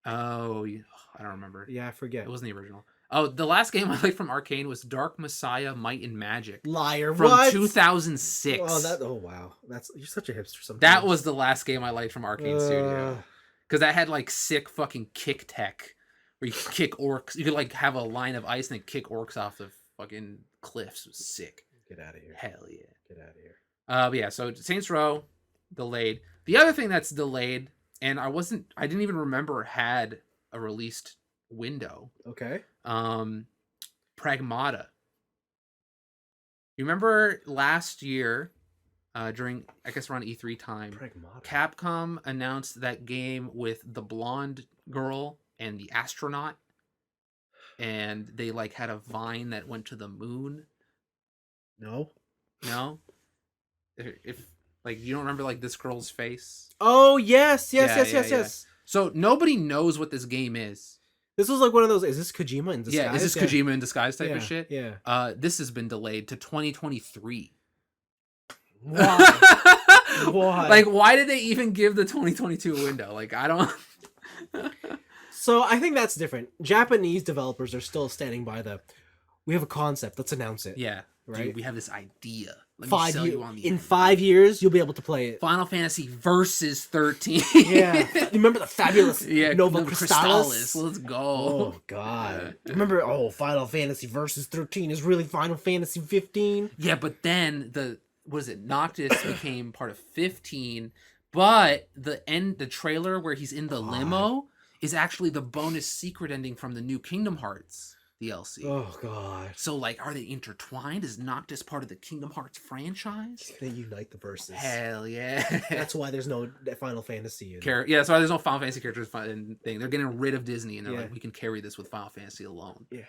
Oh, I don't remember. Yeah, I forget. It wasn't the original. Oh, the last game I liked from Arcane was Dark Messiah: Might and Magic Liar. from What? 2006. Oh wow. You're such a hipster sometimes. That was the last game I liked from Arcane Studio. Because that had like sick fucking kick tech, where you could kick orcs. You could like have a line of ice and then kick orcs off the fucking cliffs. It was sick. Get out of here. Hell yeah. Get out of here. But yeah, so Saints Row delayed. The other thing that's delayed, and I didn't even remember had a released window. Okay. Pragmata. You remember last year, during, I guess around E3 time, Pragmata. Capcom announced that game with the blonde girl and the astronaut, and they like had a vine that went to the moon. No. No, if like you don't remember like this girl's face. Oh yes. Yeah. So nobody knows what this game is. This was like one of those. Is this Kojima in disguise? Yeah, is this Kojima in disguise type yeah. of shit? Yeah. This has been delayed to 2023. Why? Why? Like, why did they even give the 2022 window? Like, I don't. So I think that's different. Japanese developers are still standing by we have a concept. Let's announce it. Yeah, Right. Dude, we have this idea. Let me sell you on the in idea. 5 years, you'll be able to play it. Final Fantasy Versus 13. Yeah. You remember the fabulous Yeah, Nova Crystallis? Let's go. Oh god. Remember? Oh, Final Fantasy Versus 13 is really Final Fantasy 15. Yeah, but then Noctis became part of 15, but the trailer where he's in the limo is actually the bonus secret ending from the new Kingdom Hearts DLC. Oh god. So like, are they intertwined? Is Noctis part of the Kingdom Hearts franchise? They unite the verses. Hell yeah. That's why there's no Final Fantasy. Yeah, that's why there's no Final Fantasy characters thing. They're getting rid of Disney, and they're Yeah. like, we can carry this with Final Fantasy alone. Yeah.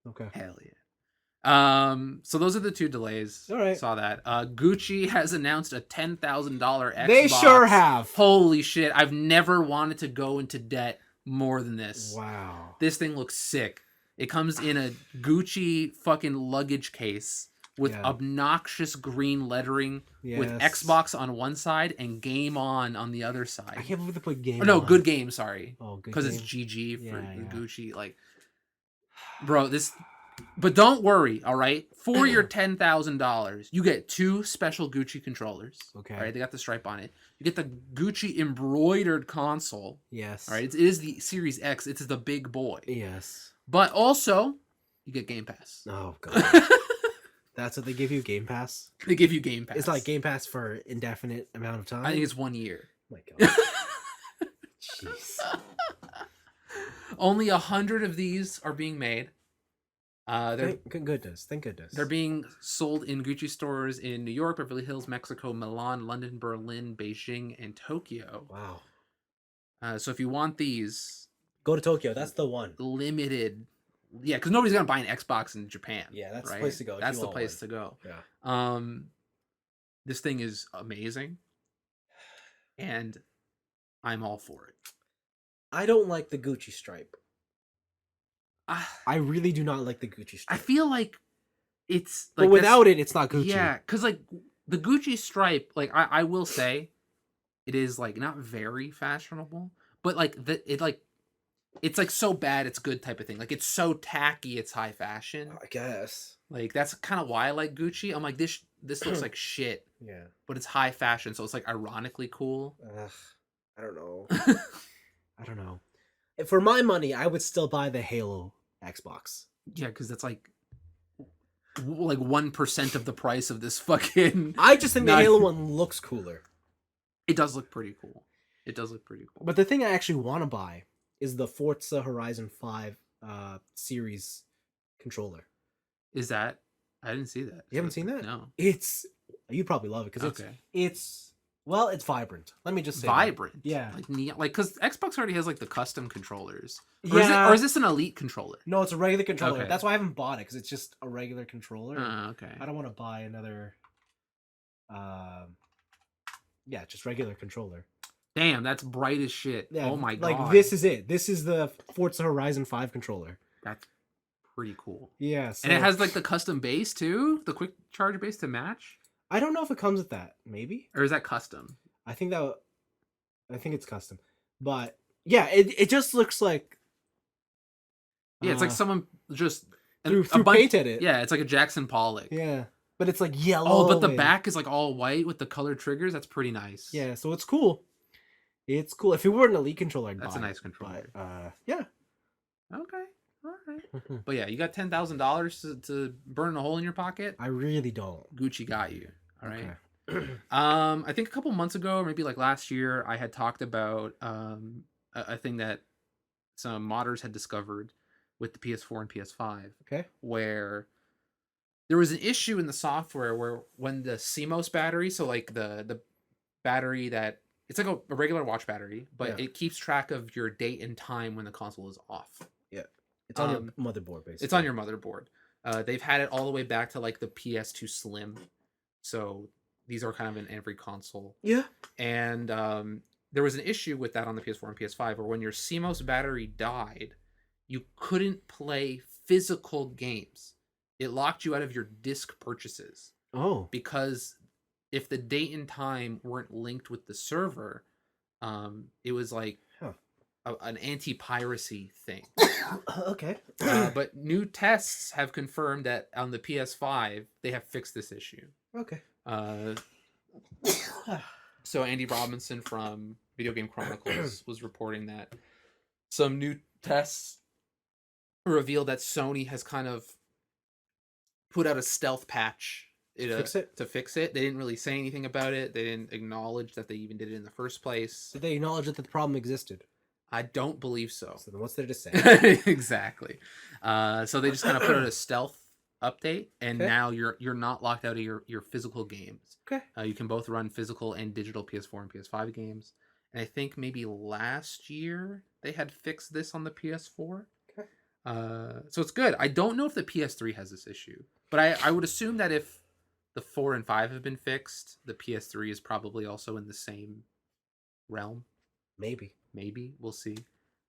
Okay. Hell yeah. So those are the 2 delays. All right. Saw that. Gucci has announced a $10,000 Xbox. They sure have. Holy shit! I've never wanted to go into debt more than this. Wow. This thing looks sick. It comes in a Gucci fucking luggage case with obnoxious green lettering with Xbox on one side and Game On the other side. I can't believe they put Game Oh, no, On. Good Game, sorry. Oh, good. Because it's Game. GG for Yeah. Gucci. Like, bro, this But don't worry, all right? For your $10,000, you get 2 special Gucci controllers. Okay. All right, they got the stripe on it. You get the Gucci embroidered console. Yes. All right, it is the Series X. It's the big boy. Yes. But also, you get Game Pass. Oh god. That's what they give you, Game Pass? They give you Game Pass. It's like Game Pass for indefinite amount of time. I think it's 1 year. Oh my god. Jeez. Only 100 of these are being made. Thank goodness. Thank goodness. They're being sold in Gucci stores in New York, Beverly Hills, Mexico, Milan, London, Berlin, Beijing, and Tokyo. Wow. So if you want these, go to Tokyo. That's the one. Limited. Yeah, because nobody's gonna buy an Xbox in Japan. Yeah, that's right? the place to go. That's the place to go. Yeah. This thing is amazing, and I'm all for it. I don't like the Gucci stripe. I really do not like the Gucci stripe. I feel like it's like, but without it, it's not Gucci. Yeah, because like the Gucci stripe, like I will say, it is like not very fashionable, but like it's like so bad it's good type of thing. Like it's so tacky, it's high fashion. I guess. Like that's kind of why I like Gucci. I'm like this looks like shit. Yeah. But it's high fashion, so it's like ironically cool. I don't know. I don't know. For my money, I would still buy the Halo Xbox. Yeah, because that's like 1% of the price of this fucking. I just think the Halo one looks cooler. It does look pretty cool. It does look pretty cool. But the thing I actually want to buy is the Forza Horizon 5 series controller. Is that? I didn't see that. You haven't seen that? No. You'd probably love it because it's vibrant. Let me just say vibrant. That. Yeah. Like because Xbox already has like the custom controllers. Yeah. Or is this an Elite controller? No, it's a regular controller. Okay. That's why I haven't bought it, because it's just a regular controller. Okay. I don't want to buy another. Yeah, just regular controller. Damn, that's bright as shit. Yeah, oh my god. Like this is it. This is the Forza Horizon 5 controller. That's pretty cool. Yeah. So... And it has like the custom base too? The quick charge base to match? I don't know if it comes with that. Maybe. Or is that custom? I think it's custom. But yeah, it just looks like yeah, it's like someone just threw paint at it. Yeah, it's like a Jackson Pollock. Yeah. But it's like yellow. Oh, but the back is like all white with the colored triggers. That's pretty nice. Yeah, so it's cool. It's cool. If it were an Elite controller, I'd buy That's a nice it, controller. But, yeah. Okay. All right. But yeah, you got $10,000 to burn a hole in your pocket? I really don't. Gucci got you. All right. Okay. I think a couple months ago, or maybe like last year, I had talked about a thing that some modders had discovered with the PS4 and PS5. Okay. Where there was an issue in the software where when the CMOS battery, so like the battery that it's like a regular watch battery, but it keeps track of your date and time when the console is off. Yeah. It's on your motherboard, basically. It's on your motherboard. They've had it all the way back to like the PS2 Slim. So these are kind of in every console. Yeah. And there was an issue with that on the PS4 and PS5 where when your CMOS battery died, you couldn't play physical games. It locked you out of your disc purchases. Oh. Because if the date and time weren't linked with the server, it was like an anti-piracy thing. Okay. But new tests have confirmed that on the PS5, they have fixed this issue. Okay. So Andy Robinson from Video Game Chronicles was reporting that some new tests revealed that Sony has kind of put out a stealth patch to fix it. They didn't really say anything about it. They didn't acknowledge that they even did it in the first place. Did they acknowledge that the problem existed? I don't believe so. So then what's there to say? Exactly. So they just kind of put out a stealth update, and now you're not locked out of your physical games. Okay. You can both run physical and digital PS4 and PS5 games. And I think maybe last year they had fixed this on the PS4. Okay. So it's good. I don't know if the PS3 has this issue, but I would assume that if the 4 and 5 have been fixed, the PS3 is probably also in the same realm. Maybe We'll see.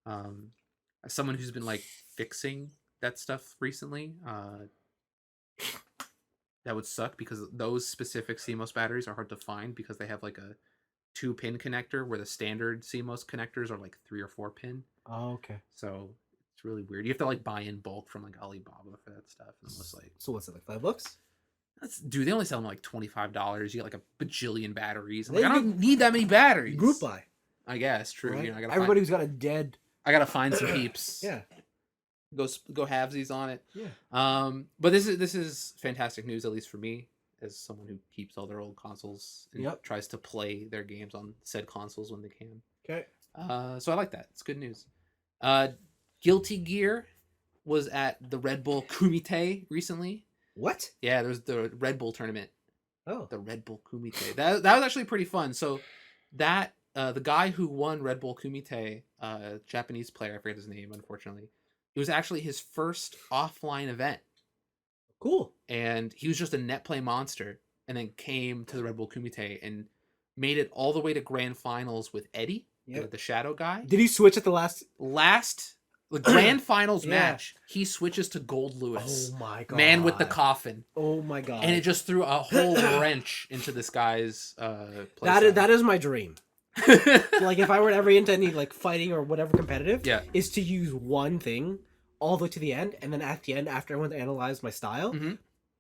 As someone who's been like fixing that stuff recently, that would suck because those specific CMOS batteries are hard to find because they have like a 2-pin connector where the standard CMOS connectors are like 3 or 4 pin. Oh, okay. So it's It's really weird. You have to like buy in bulk from like Alibaba for that stuff. And I'm just like, So what's it, like $5? dude, they only sell them like $25. You get like a bajillion batteries. I'm They like, I don't need that many batteries. Group buy. I guess true. Right? You know, Everybody who's got a dead. I gotta find some peeps. Yeah. Go halvesies on it. Yeah. But this is fantastic news, at least for me, as someone who keeps all their old consoles and tries to play their games on said consoles when they can. Okay. So I like that. It's good news. Guilty Gear was at the Red Bull Kumite recently. What? Yeah, there's the Red Bull tournament. Oh. The Red Bull Kumite. That was actually pretty fun. So that the guy who won Red Bull Kumite, Japanese player, I forget his name, unfortunately. It was actually his first offline event. Cool. And he was just a net play monster, and then came to the Red Bull Kumite and made it all the way to grand finals with Eddie, the shadow guy. Did he switch at the last the grand finals match? He switches to Gold Lewis. Oh my god. Man with the coffin. Oh my god. And it just threw a whole wrench into this guy's play. That is my dream. Like if I were ever into any like fighting or whatever competitive, is to use one thing all the way to the end, and then at the end, after everyone's analyzed my style,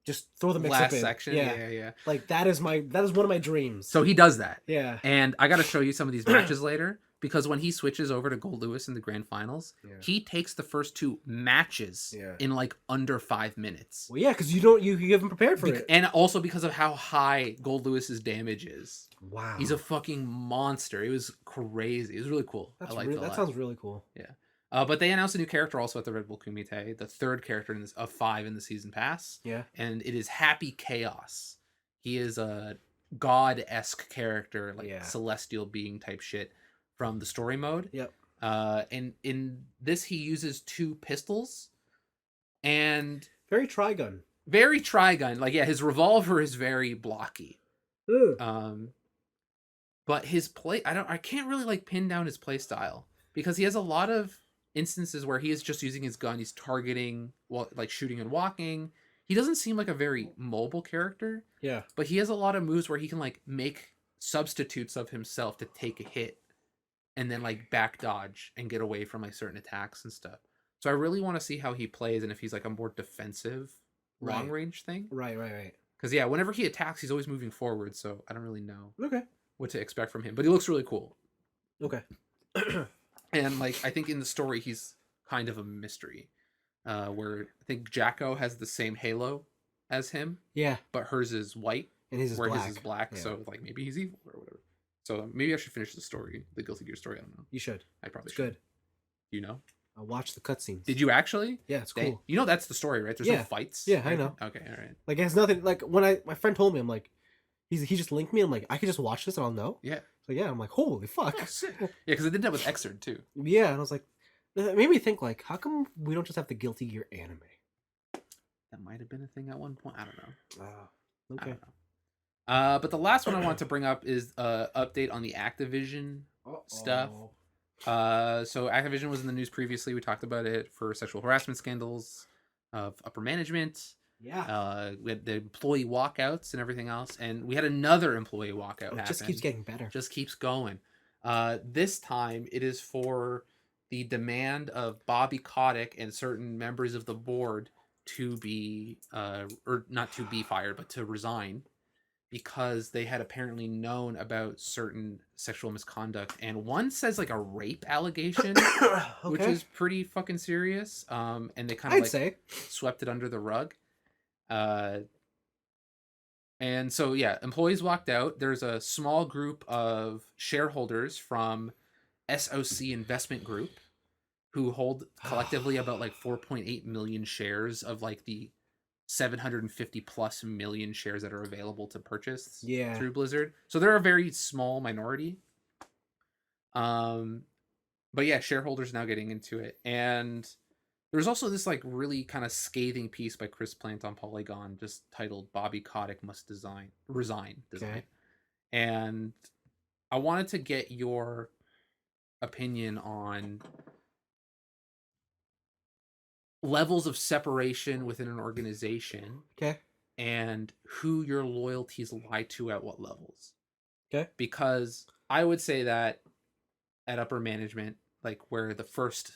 just throw the mix-up in. Last section. Yeah. Like that is one of my dreams. So he does that. Yeah. And I got to show you some of these matches later, because when he switches over to Gold Lewis in the grand finals, he takes the first two matches in like under 5 minutes. Well, yeah, because you haven't prepared for it, and also because of how high Gold Lewis's damage is. Wow. He's a fucking monster. It was crazy. It was really cool. I liked it a lot. That sounds really cool. Yeah. But they announced a new character also at the Red Bull Kumite, the third character of 5 in the season pass. Yeah. And it is Happy Chaos. He is a god-esque character, like celestial being type shit from the story mode. Yep. And in this, he uses 2 pistols. And very Trigun. Very Trigun. Like, yeah, his revolver is very blocky. Ugh. But his I can't really like pin down his play style, because he has a lot of instances where he is just using his gun. He's targeting, like shooting and walking. He doesn't seem like a very mobile character. Yeah. But he has a lot of moves where he can like make substitutes of himself to take a hit and then like back dodge and get away from like certain attacks and stuff. So I really want to see how he plays and if he's like a more defensive long range thing. Right. Because yeah, whenever he attacks, he's always moving forward. So I don't really know what to expect from him. But he looks really cool. Okay. And like I think in the story he's kind of a mystery, where I think Jacko has the same halo as him. Yeah. But hers is white, and his is where black. his is black. Yeah. So like maybe he's evil or whatever. So maybe I should finish the story, the Guilty Gear story. I don't know. You should. I probably it's should. Good. You know. I'll watch the cutscenes. Did you actually? Yeah, it's cool. You know that's the story, right? There's no fights. Yeah, I know. Okay, all right. Like it has nothing. Like when my friend told me, I'm like, he just linked me. I'm like, I could just watch this and I'll know. Yeah. So yeah, I'm like, holy fuck. Oh, sick. Yeah, because I did that with Xrd too. Yeah, and I was like, it made me think like, how come we don't just have the Guilty Gear anime? That might have been a thing at one point. I don't know. Okay. I don't know. But the last one I want to bring up is update on the Activision stuff. So Activision was in the news previously. We talked about it for sexual harassment scandals of upper management. Yeah. We had the employee walkouts and everything else, and we had another employee walkout. It just keeps getting better. Just keeps going. This time it is for the demand of Bobby Kotick and certain members of the board to be, or not to be fired, but to resign, because they had apparently known about certain sexual misconduct, and one says like a rape allegation, which is pretty fucking serious. And they kind of swept it under the rug. And so yeah, employees walked out. There's a small group of shareholders from SOC Investment Group who hold collectively about like 4.8 million shares of like the 750 plus million shares that are available to purchase through Blizzard. So they're a very small minority. But yeah, shareholders now getting into it. And there's also this like really kind of scathing piece by Chris Plant on Polygon just titled Bobby Kotick must resign. Okay. And I wanted to get your opinion on levels of separation within an organization. Okay. And who your loyalties lie to at what levels. Okay. Because I would say that at upper management, like where the first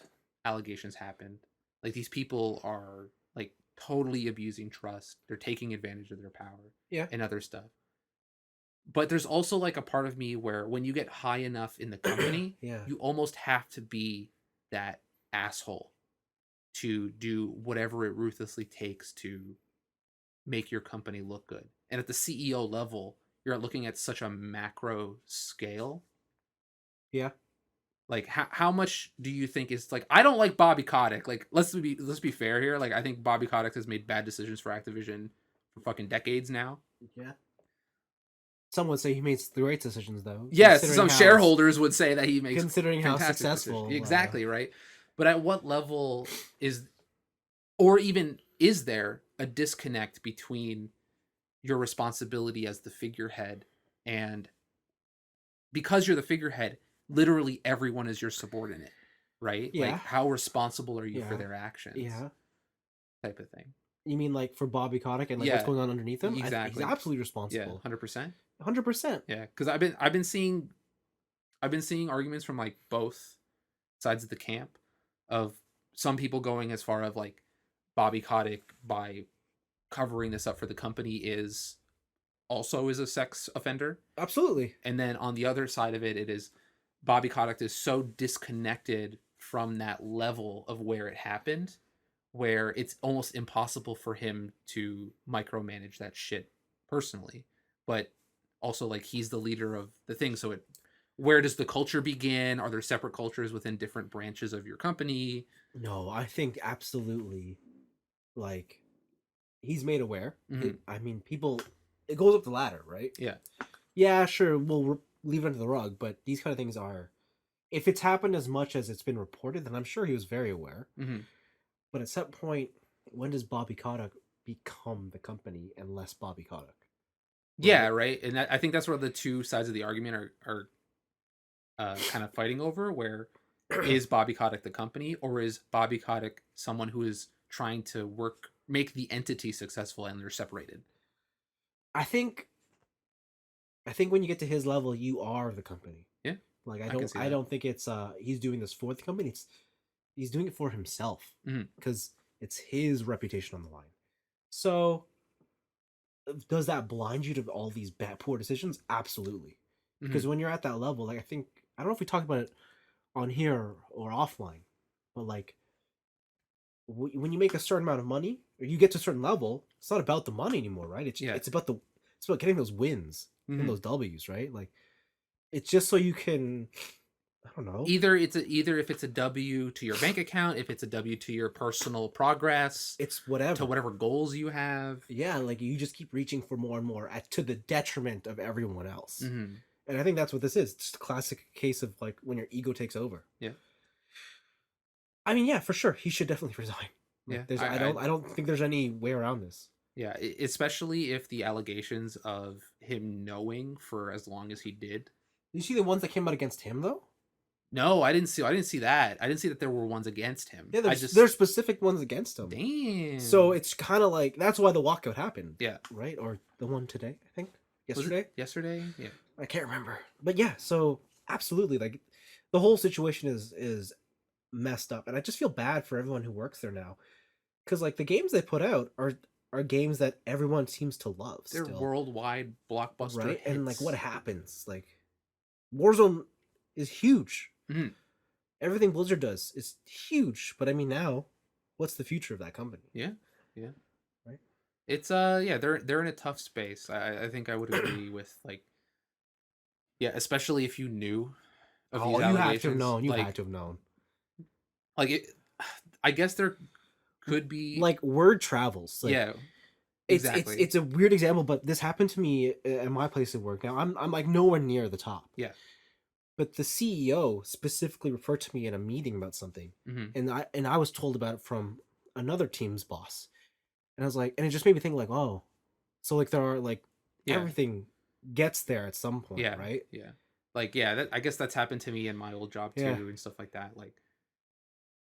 allegations happened. Like these people are like totally abusing trust. They're taking advantage of their power Yeah. and other stuff. But there's also like a part of me where when you get high enough in the company, Yeah. you almost have to be that asshole to do whatever it ruthlessly takes to make your company look good. And at the CEO level, you're looking at such a macro scale. Yeah. Like how much do you think is like I don't like Bobby Kotick. Like let's be fair here. Like I think Bobby Kotick has made bad decisions for Activision for fucking decades now. Yeah. Some would say he makes the right decisions, though. Yes, some shareholders would say that he makes considering how fantastic decisions. successful. Exactly, right? But at what level is or even is there a disconnect between your responsibility as the figurehead and because you're the figurehead, literally everyone is your subordinate, right? Yeah. Like how responsible are you for Yeah. their actions? Yeah. Type of thing. You mean like for Bobby Kotick and like what's Yeah, going on underneath him? exactly. He's absolutely Yeah, responsible. 100%. 100%. Yeah, because I've been seeing arguments from like both sides of the camp of some people going as far as like Bobby Kotick by covering this up for the company is also is a sex offender. Absolutely. And then on the other side of it, it is Bobby Kotick is so disconnected from that level of where it happened, where it's almost impossible for him to micromanage that shit personally. But also, like, he's the leader of the thing. So, where does the culture begin? Are there separate cultures within different branches of your company? No, I think absolutely. Like, he's made aware. Mhm. I mean, people, it goes up the ladder, right? Yeah. Yeah, sure, we'll leave it under the rug, but these kind of things are. If it's happened as much as it's been reported, then I'm sure he was very aware. Mm-hmm. But at some point, when does Bobby Kotick become the company and less Bobby Kotick? Yeah, right. And I think that's where the two sides of the argument are kind of fighting over. Where is Bobby Kotick the company, or is Bobby Kotick someone who is trying to make the entity successful, and they're separated? I think when you get to his level, you are the company. Yeah, Like I can see I that. don't think it's he's doing this for the company. He's doing it for himself Mhm. because it's his reputation on the line. So does that blind you to all these bad poor decisions? Absolutely. Mhm. Because when you're at that level, like I don't know if we talked about it on here or offline, but like when you make a certain amount of money or you get to a certain level, it's not about the money anymore, right? Yeah. It's about getting those wins and Mhm. those W's, right? Like it's just so you can, I don't know. Either if it's a W to your bank account, if it's a W to your personal progress, It's whatever. to whatever goals you have. Yeah, like you just keep reaching for more and more to the detriment of everyone else. Mm-hmm. And I think that's what this is. It's just a classic case of like when your ego takes over. Yeah. I mean, yeah, for sure, he should definitely resign. Yeah. Like, I don't think there's any way around this. Yeah, especially if the allegations of him knowing for as long as he did. You see the ones that came out against him though? No, I didn't see. I didn't see that. I didn't see that there were ones against him. Yeah, there's there's specific ones against him. Damn. So it's kind of like that's why the walkout happened. Yeah. Right, or the one today, I think. Yesterday. Yesterday. Yeah. I can't remember, but yeah. So absolutely, like the whole situation is messed up, and I just feel bad for everyone who works there now, because like the games they put out are games that everyone seems to love. They're still, worldwide blockbuster right? hits. And like what happens? Like Warzone is huge. Mhm. Everything Blizzard does is huge, but I mean now, what's the future of that company? Yeah. Yeah. Right. It's yeah, they're in a tough space. I think I would agree with like yeah, especially if you knew of these Oh, you have to have allegations. known. You like, had to have known. Like it, I guess there could be Like word travels. Like, yeah, exactly. It's a weird example, but this happened to me at my place of work. Now I'm like nowhere near the top. Yeah. But the CEO specifically referred to me in a meeting about something, Mm-hmm. and I was told about it from another team's boss, and I was like, and it just made me think like, oh, so like there are like Yeah. everything gets there at some point, Yeah. right? Yeah. Like yeah, I guess that's happened to me in my old job too Yeah. and stuff like that. Like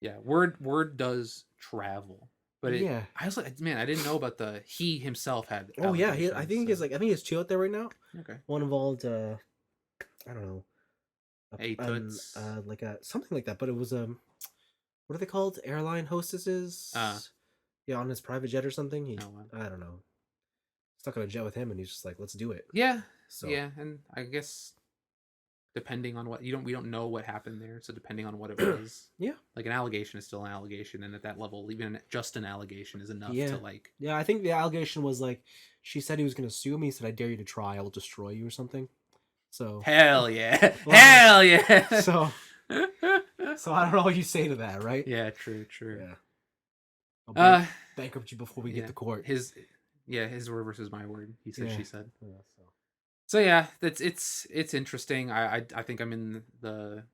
yeah, word does travel. But Yeah. I was like, man, I didn't know about he himself had. Oh yeah, I allegations, think so- he's like I think he's chill out there right now. okay. One involved I don't know. Hey, toots. Like a something like that, but it was what are they called? Airline hostesses? Yeah, on his private jet or something. Oh, wow. I don't know. Stuck on a jet with him, and he's just like, let's do it. Yeah, So yeah, and I guess depending on what we don't know what happened there, so depending on what it was, yeah, like an allegation is still an allegation, and at that level, even just an allegation is enough yeah, to like. yeah. I think the allegation was like, she said he was gonna sue me. He said, I dare you to try. I will destroy you or something. So Hell yeah, well, hell yeah. so I don't know what you say to that, right? Yeah, true. Yeah. I'll Uh, bankrupt you before we yeah, get to court. his word versus my word. He said, Yeah. she said. Yeah, So yeah, it's interesting. I think I'm in the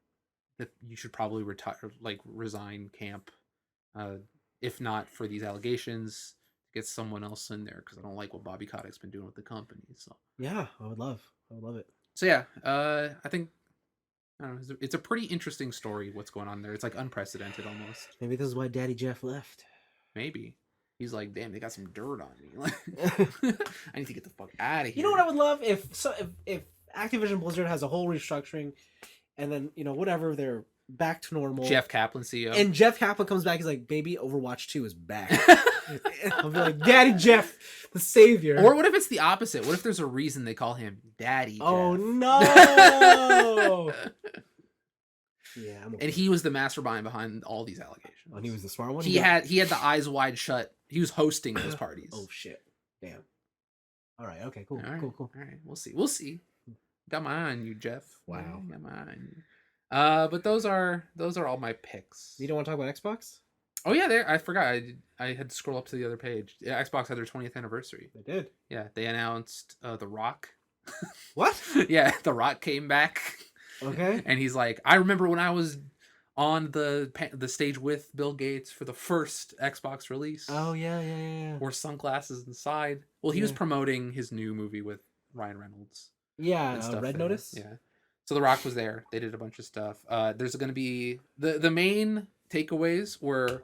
you should probably retire, like resign camp, uh, if not for these allegations, get someone else in there because I don't like what Bobby Kotick's been doing with the company. So yeah, I would love it. so yeah, I think I don't know. It's a pretty interesting story. What's going on there? It's like unprecedented almost. Maybe this is why Daddy Jeff left. Maybe he's like, damn, they got some dirt on me. Like, I need to get the fuck out of here. You know what I would love if Activision Blizzard has a whole restructuring, and then whatever they're back to normal. Jeff Kaplan, CEO, and Jeff Kaplan comes back. He's like, "Baby, Overwatch 2 is back." I'll be like, "Daddy Jeff, the savior." Or what if it's the opposite? What if there's a reason they call him Daddy Jeff? Oh no! Yeah, and he was the mastermind behind all these allegations. Oh, he was the smart one. He had the eyes wide shut. He was hosting those parties. Oh shit! Damn. All right. Okay. Cool. All right, Cool. All right. We'll see. Got my eye on you, Jeff. Wow. Got my eye on you. But those are all my picks. You don't want to talk about Xbox? Oh yeah, there. I forgot. I had to scroll up to the other page. Yeah, Xbox had their 20th anniversary. They did. Yeah, they announced The Rock. What? Yeah, The Rock came back. Okay. And he's like, I remember when I was on the stage with Bill Gates for the first Xbox release. Oh yeah. Wore sunglasses inside. Well, he was promoting his new movie with Ryan Reynolds. Yeah, Red Notice. Yeah. So The Rock was there. They did a bunch of stuff. There's going to be the main takeaways were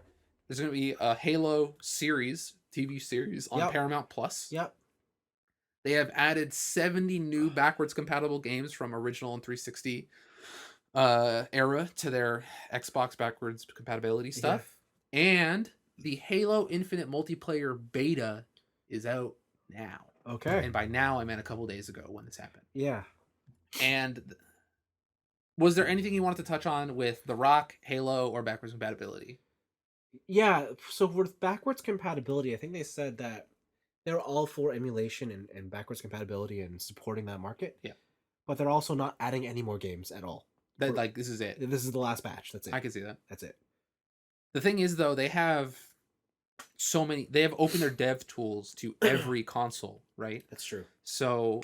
there's going to be a Halo series, TV series on Paramount Plus. Yep. They have added 70 new backwards compatible games from original and 360 era to their Xbox backwards compatibility stuff. Yeah. And the Halo Infinite multiplayer beta is out now. Okay. And by now I meant a couple days ago when this happened. Yeah. And was there anything you wanted to touch on with The Rock, Halo, or backwards compatibility? Yeah, so with backwards compatibility, I think they said that they're all for emulation and backwards compatibility and supporting that market. Yeah. But they're also not adding any more games at all. Like, this is it. This is the last batch. That's it. I can see that. That's it. The thing is, though, they have so many... They have opened their dev tools to every console, right? That's true. So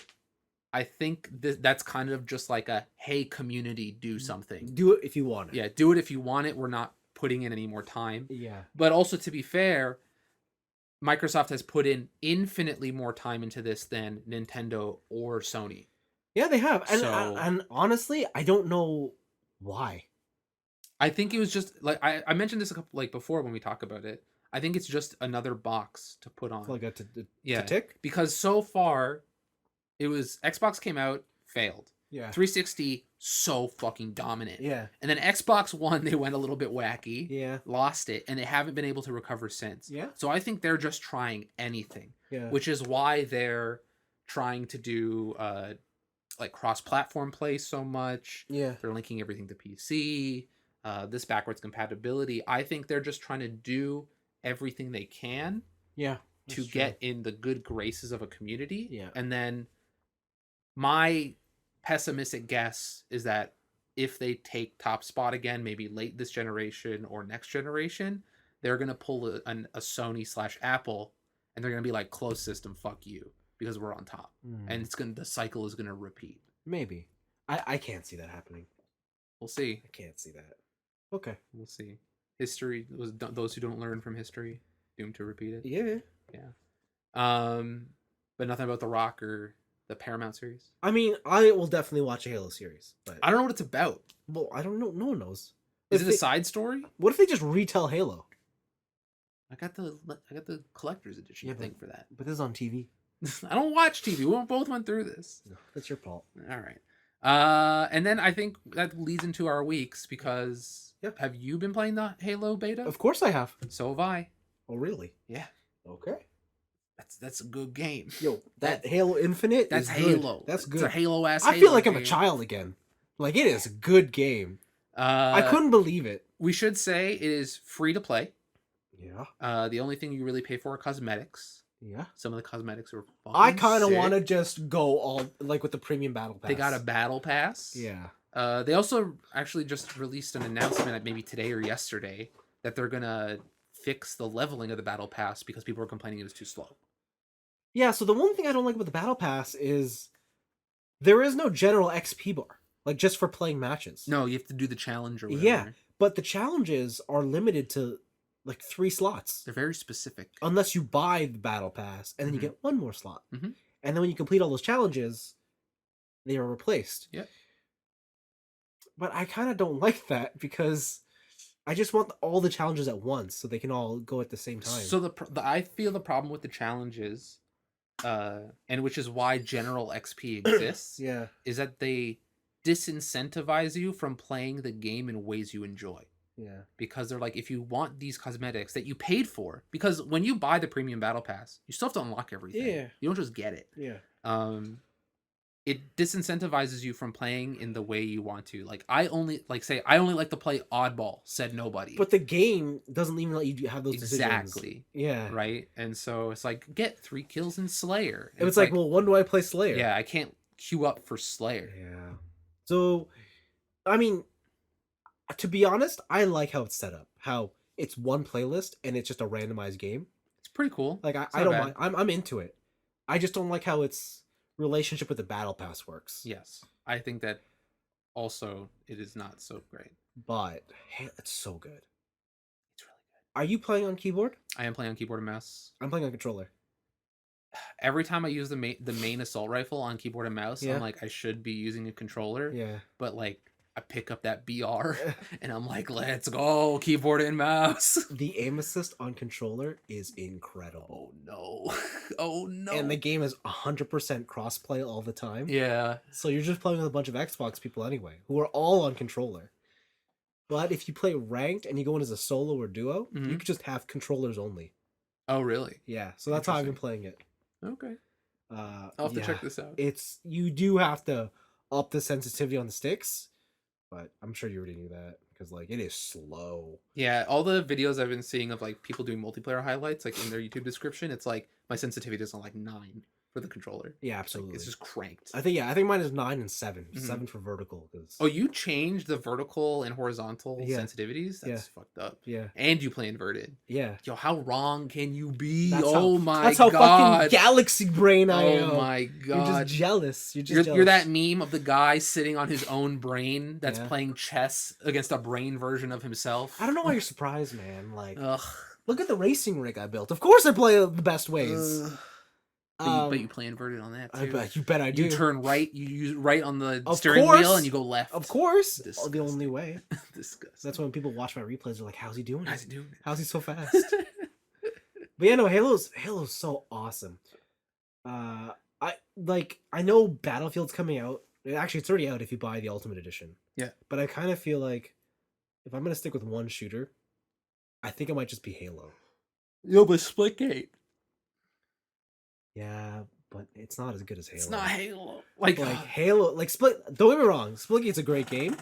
I think that's kind of just like a, hey, community, do something. Do it if you want it. Yeah, do it if you want it. We're not putting in any more time. Yeah. But also, to be fair, Microsoft has put in infinitely more time into this than Nintendo or Sony. Yeah, they have. And honestly, I don't know why. I think it was just like I mentioned this a couple before when we talk about it. I think it's just another box to put on. Like to tick? Because so far it was Xbox came out, failed. Yeah. 360 so fucking dominant. Yeah. And then Xbox One, they went a little bit wacky. Yeah. Lost it, and they haven't been able to recover since. Yeah. So I think they're just trying anything. Yeah. Which is why they're trying to do like cross-platform play so much. Yeah. They're linking everything to PC. This backwards compatibility. I think they're just trying to do everything they can. Yeah. To get in the good graces of a community. Yeah. And then my pessimistic guess is that if they take top spot again, maybe late this generation or next generation, they're going to pull a Sony / Apple, and they're going to be like, closed system, fuck you, because we're on top. And the cycle is going to repeat. Maybe. I can't see that happening. We'll see. I can't see that. Okay. We'll see. History, those who don't learn from history, doomed to repeat it. Yeah. Yeah. But nothing about The Rock or the Paramount series. I mean, I will definitely watch a Halo series, but I don't know what it's about. Well, I don't know. No one knows. Is it a side story? What if they just retell Halo? I got the collector's edition. I think for that. But this is on TV. I don't watch TV. We both went through this. No, that's your fault. All right. And then I think that leads into our weeks because Yeah. have you been playing the Halo beta? Of course I have. So have I. Oh, really? Yeah. Okay. That's a good game. Yo, that Halo Infinite That's is good. Halo. That's It's good. a Halo ass. I feel like I'm a child again. Like, it is a good game. I couldn't believe it. We should say it is free to play. Yeah. The only thing you really pay for are cosmetics. Yeah. Some of the cosmetics are fucking I kind of sick. want to just go all like with the premium battle pass. They got a battle pass. Yeah. They also actually just released an announcement, maybe today or yesterday, that they're gonna fix the leveling of the battle pass because people were complaining it was too slow. Yeah, so the one thing I don't like about the battle pass is there is no general XP bar, like just for playing matches. No, you have to do the challenge or whatever. Yeah, but the challenges are limited to like 3 slots. They're very specific. Unless you buy the battle pass and then you get one more slot. Mhm. And then when you complete all those challenges, they are replaced. Yep. But I kind of don't like that because I just want all the challenges at once so they can all go at the same time. So I feel the problem with the challenges, and which is why general XP exists, Yeah. is that they disincentivize you from playing the game in ways you enjoy. Yeah. Because they're like, if you want these cosmetics that you paid for, because when you buy the premium battle pass, you still have to unlock everything. Yeah. You don't just get it. Yeah. It disincentivizes you from playing in the way you want to. Like I only like to play oddball, said nobody. But the game doesn't even let you have those decisions. Exactly. Yeah. Right? And so it's like, get 3 kills in Slayer. And it's like, well, when do I play Slayer? Yeah, I can't queue up for Slayer. Yeah. So, I mean, to be honest, I like how it's set up. How it's one playlist and it's just a randomized game. It's pretty cool. Like I don't mind. I'm into it. I just don't like how its relationship with the battle pass works. Yes. I think that also it is not so great. But hey, it's so good. It's really good. Are you playing on keyboard? I am playing on keyboard and mouse. I'm playing on controller. Every time I use the main assault rifle on keyboard and mouse, Yeah. I'm like, I should be using a controller. Yeah. But like, I pick up that BR and I'm like, let's go, keyboard and mouse. The aim assist on controller is incredible. Oh no. Oh no. And the game is 100% crossplay all the time. Yeah. So you're just playing with a bunch of Xbox people anyway, who are all on controller. But if you play ranked and you go in as a solo or duo, you could just have controllers only. Oh really? Yeah. So that's how I've been playing it. Okay. I'll have to check this out. You do have to up the sensitivity on the sticks, but I'm sure you already knew that because like it is slow. Yeah, all the videos I've been seeing of like people doing multiplayer highlights, like in their YouTube description, it's like my sensitivity is on like 9 for the controller. Yeah, absolutely. Like, it's just cranked. I think mine is 9 and 7. 7 for vertical. Cause... Oh, you changed the vertical and horizontal sensitivities? That's fucked up. Yeah. And you play inverted. Yeah. Yo, how wrong can you be? That's my that's how god. Fucking galaxy brain I am. Oh my god. You're just jealous. You're that meme of the guy sitting on his own brain that's playing chess against a brain version of himself. I don't know why you're surprised, man. Like, ugh. Look at the racing rig I built. Of course I play the best ways. But you play inverted on that too. You bet I do. You turn right, you use right on the steering wheel and you go left. Of course. Disgusting. The only way. Disgusting. That's when people watch my replays, they're like, how's he doing it? How's he doing it? How's he so fast? But yeah, no, Halo's so awesome. I know Battlefield's coming out. Actually, it's already out if you buy the Ultimate Edition. Yeah. But I kind of feel like if I'm gonna stick with one shooter, I think it might just be Halo. Yo, but Splitgate. Yeah, but it's not as good as Halo. It's not Halo. Like Halo, like Split. Don't get me wrong, Splitgate's a great game.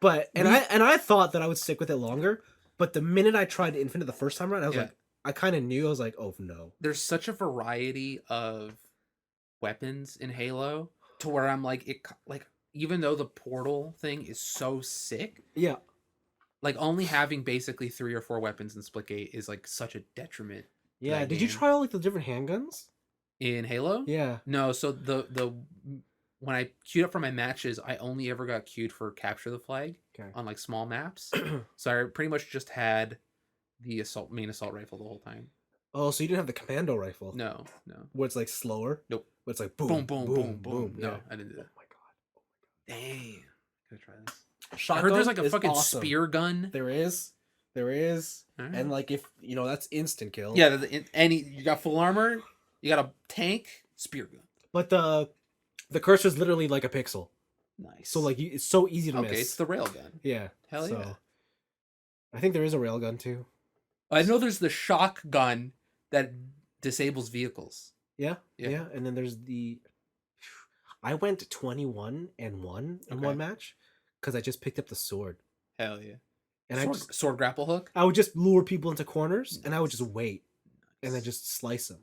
But I thought that I would stick with it longer. But the minute I tried Infinite the first time around, I was like, I kind of knew. I was like, oh no. There's such a variety of weapons in Halo to where I'm like, even though the portal thing is so sick. Yeah. Like only having basically 3 or 4 weapons in Splitgate is like such a detriment. Yeah. Did you try all like the different handguns? In Halo? Yeah. No, so the when I queued up for my matches, I only ever got queued for capture the flag on like small maps. So I pretty much just had the main assault rifle the whole time. Oh, so you didn't have the commando rifle? No. Where it's like slower? Nope. Where it's like boom, boom, boom, boom, boom. No, Yeah. I didn't do that. Oh my god. Damn. Gotta try this. Shotgun I heard there's like a fucking awesome. spear gun. There is. Right. And like if that's instant kill. Yeah, you got full armor, you got a tank, spear gun. But the cursor's literally like a pixel. Nice. So like it's so easy to miss. Okay, it's the railgun. Yeah. Hell so, yeah. I think there is a railgun too. I know there's the shock gun that disables vehicles. Yeah. Yeah. Yeah. And then there's the. I went 21 and 1 in Okay. one match because I just picked up the sword. Hell yeah. And sword grapple hook? I would just lure people into corners and I would just Nice. wait and then Nice. just slice them.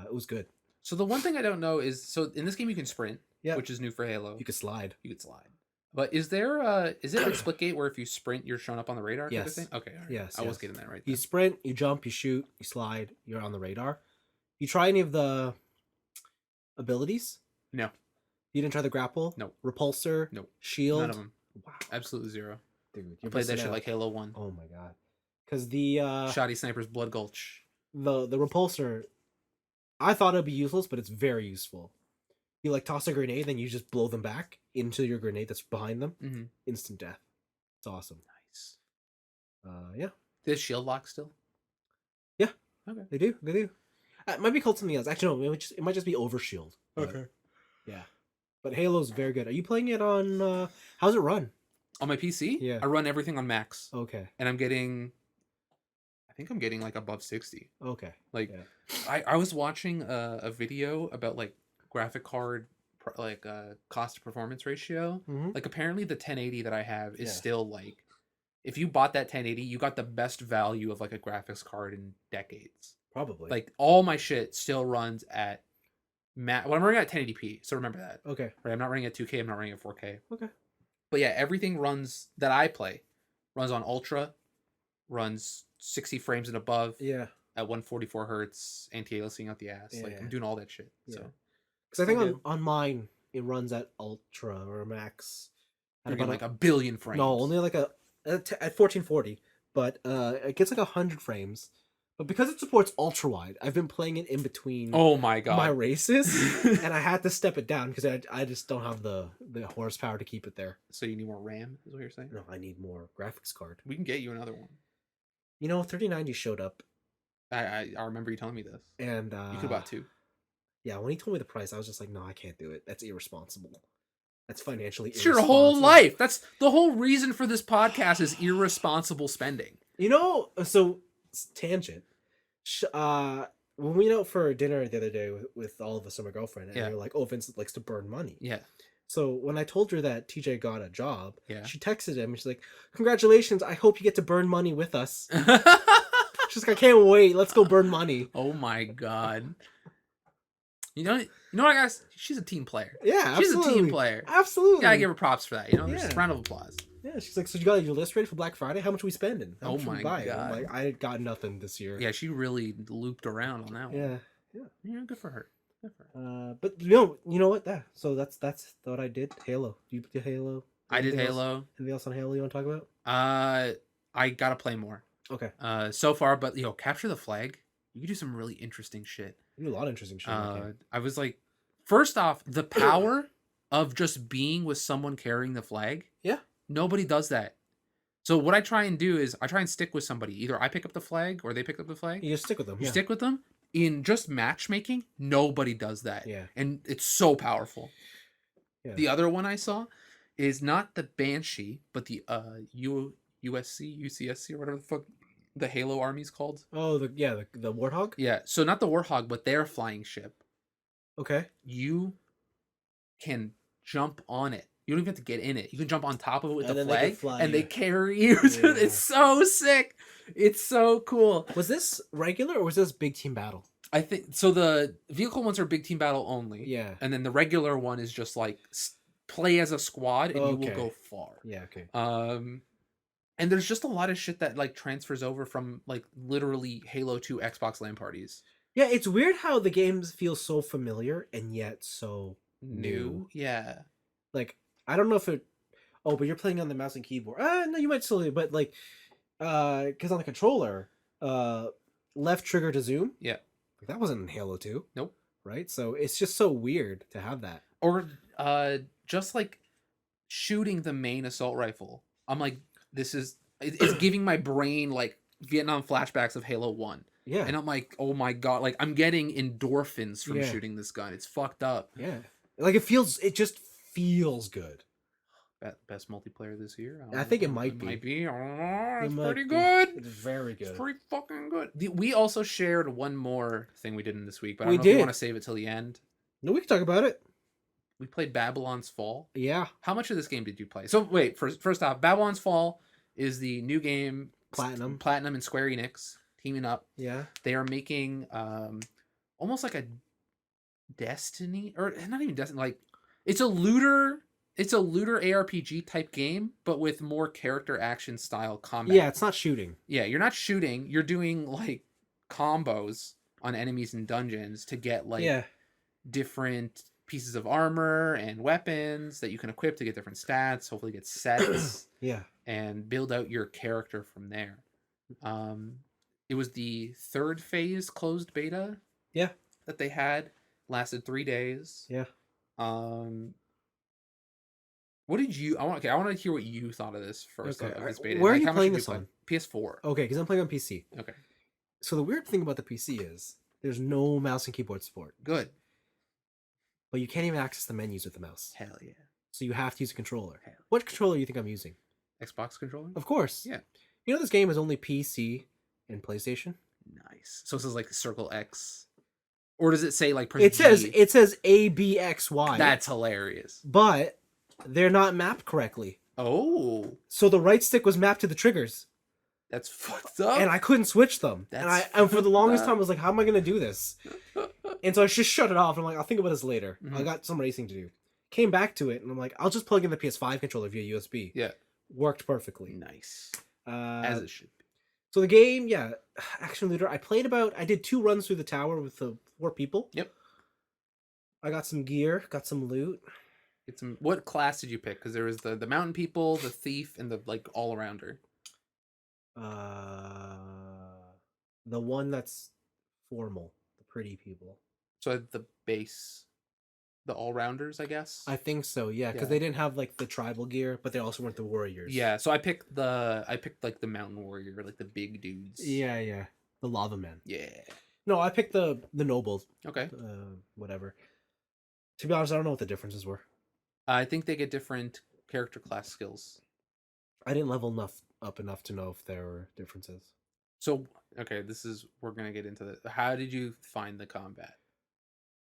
It was good. So the one thing I don't know is, so in this game you can sprint, Yeah. which is new for Halo. You could slide. You could slide. But is there is it like Splitgate where if you sprint you're showing up on the radar kind of Yes. thing? Okay, all right. Yes. I was yes. getting that right. You Then. sprint, you jump, you shoot, you slide, you're on the radar. You try any of the abilities? No. You didn't try the grapple? Nope. Repulsor? Nope. Shield? None of them. Wow. Absolutely zero. Dude, I you're played that missing shit out. like Halo 1. Oh my god. Because the Shoddy Snipers Blood Gulch. the repulsor, I thought it'd be useless, but it's very useful. You like toss a grenade, then you just blow them back into your grenade that's behind them. Mm-hmm. Instant death. It's awesome. Nice. Yeah. Does shield lock still? Yeah. Okay. They do. They do. It might be called something else. Actually, no. It might just be Overshield. Okay. Yeah. But Halo's very good. Are you playing it on? How's it run? On my PC? Yeah. I run everything on max. Okay. And I think I'm getting like above 60. Okay. Like, yeah. I was watching a video about like graphic card cost to performance ratio. Mm-hmm. Like apparently the 1080 that I have is Yeah. still like, if you bought that 1080, you got the best value of like a graphics card in decades. Probably. Like all my shit still runs at well, I'm running at 1080p, so remember that. Okay. Right, I'm not running at 2K, I'm not running at 4K. Okay. But yeah, everything runs that I play runs on ultra, runs 60 frames and above. Yeah. At 144 hertz, anti-aliasing out the ass. Yeah. Like I'm doing all that shit. Yeah. So Because I think good. on mine it runs at ultra or max. At you're getting about like a billion frames. No, only like at 1440, but it gets like 100 frames. But because it supports ultra wide, I've been playing it in between. Oh my god. My races, and I had to step it down because I just don't have the horsepower to keep it there. So you need more RAM, is what you're saying? No, I need more graphics card. We can get you another one. You know, 3090 showed up. I remember you telling me this. And you could have bought two. Yeah, when he told me the price, I was just like, no, I can't do it. That's irresponsible. That's financially It's your whole life. That's the whole reason for this podcast is irresponsible spending. You know, so tangent. When we went out for dinner the other day with all of us and my girlfriend, and you're like, oh, Vincent likes to burn money. Yeah. So when I told her that TJ got a job, yeah. she texted him and she's like, congratulations, I hope you get to burn money with us. She's like, I can't wait. Let's go burn money. Oh my god. You know what, guys? She's a team player. Yeah, she's a team player. Absolutely. You gotta give her props for that. You know, just a round of applause. Yeah, she's like, so you got your list ready for Black Friday? How much are we spending? Oh my god! I'm like, I got nothing this year. Yeah, she really looped around on that one. Yeah. Good for her. Good for her. But you know what? Yeah. So that's what I did. Halo. You did Halo. I did Halo. Anything else on Halo you want to talk about? I gotta play more. Okay. So far, but capture the flag. You can do some really interesting shit. You do a lot of interesting shit. I was like, first off, the power of just being with someone carrying the flag. Yeah. Nobody does that. So what I try and do is I try and stick with somebody. Either I pick up the flag or they pick up the flag. You just stick with them. You stick with them. In just matchmaking, nobody does that. Yeah. And it's so powerful. Yeah. The other one I saw is not the Banshee, but the UCSC or whatever the fuck the Halo army's called. Oh, the Warthog? Yeah. So not the Warthog, but their flying ship. Okay. You can jump on it. You don't even have to get in it. You can jump on top of it with and the flag, and they carry you. Yeah. It's so sick. It's so cool. Was this regular or was this big team battle? I think so. The vehicle ones are big team battle only. Yeah. And then the regular one is just like play as a squad and you will go far. Yeah. Okay. And there's just a lot of shit that like transfers over from like literally Halo 2 Xbox LAN parties. Yeah, it's weird how the games feel so familiar and yet so new. Yeah. Like, I don't know if it... Oh, but you're playing on the mouse and keyboard. No, you might still... But, like... Because on the controller, left trigger to zoom. Yeah. That wasn't in Halo 2. Nope. Right? So, it's just so weird to have that. Or, just, like, shooting the main assault rifle. I'm like, this is... It's giving my brain, like, Vietnam flashbacks of Halo 1. Yeah. And I'm like, oh my god. Like, I'm getting endorphins from shooting this gun. It's fucked up. Yeah. Like, it just feels good. Best multiplayer this year. I think it know. might be. Might be. I don't know. It It's might pretty be. good. It's very good. It's pretty fucking good. We also shared one more thing we did in this week, but I We don't know if you did. want to save it till the end. No, we can talk about it. We played Babylon's Fall. Yeah. How much of this game did you play? So wait, first off, Babylon's Fall is the new game. Platinum. And Square Enix teaming up. Yeah. They are making almost like a Destiny, or not even Destiny. Like it's a looter ARPG type game, but with more character action style combat. Yeah, it's not shooting. Yeah, you're not shooting. You're doing like combos on enemies in dungeons to get like different pieces of armor and weapons that you can equip to get different stats, hopefully get sets. Yeah. And build out your character from there. It was the third phase closed beta. Yeah. That they had. Lasted 3 days. Yeah. What did you? I want to hear what you thought of this first. Okay. Of this beta. Where are like, you how much playing did this on? PS4. Okay, because I'm playing on PC. Okay. So the weird thing about the PC is there's no mouse and keyboard support. Good. But you can't even access the menus with the mouse. Hell yeah. So you have to use a controller. Hell. What controller do you think I'm using? Xbox controller? Of course. Yeah. You know this game is only PC and PlayStation? Nice. So this is like Circle X. Or does it say like it says ABXY. That's hilarious. But they're not mapped correctly. Oh. So the right stick was mapped to the triggers. That's fucked up. And I couldn't switch them. And for the longest time I was like, how am I gonna do this? And so I just shut it off. I'm like, I'll think about this later. I got some racing to do. Came back to it and I'm like, I'll just plug in the PS5 controller via USB. Yeah. Worked perfectly. Nice. As it should be. So the game, yeah, action looter. I did 2 runs through the tower with the 4 people. Yep. I got some gear, got some loot. What class did you pick? Because there was the mountain people, the thief, and the like all arounder. The one that's formal, the pretty people. So the base, the all rounders, I guess. I think so, yeah, because they didn't have like the tribal gear, but they also weren't the warriors. Yeah, so I picked like the mountain warrior, like the big dudes. Yeah, the lava men. Yeah. No, I picked the nobles. Okay. Whatever. To be honest, I don't know what the differences were. I think they get different character class skills. I didn't level up enough to know if there were differences. So, okay, we're going to get into this. How did you find the combat?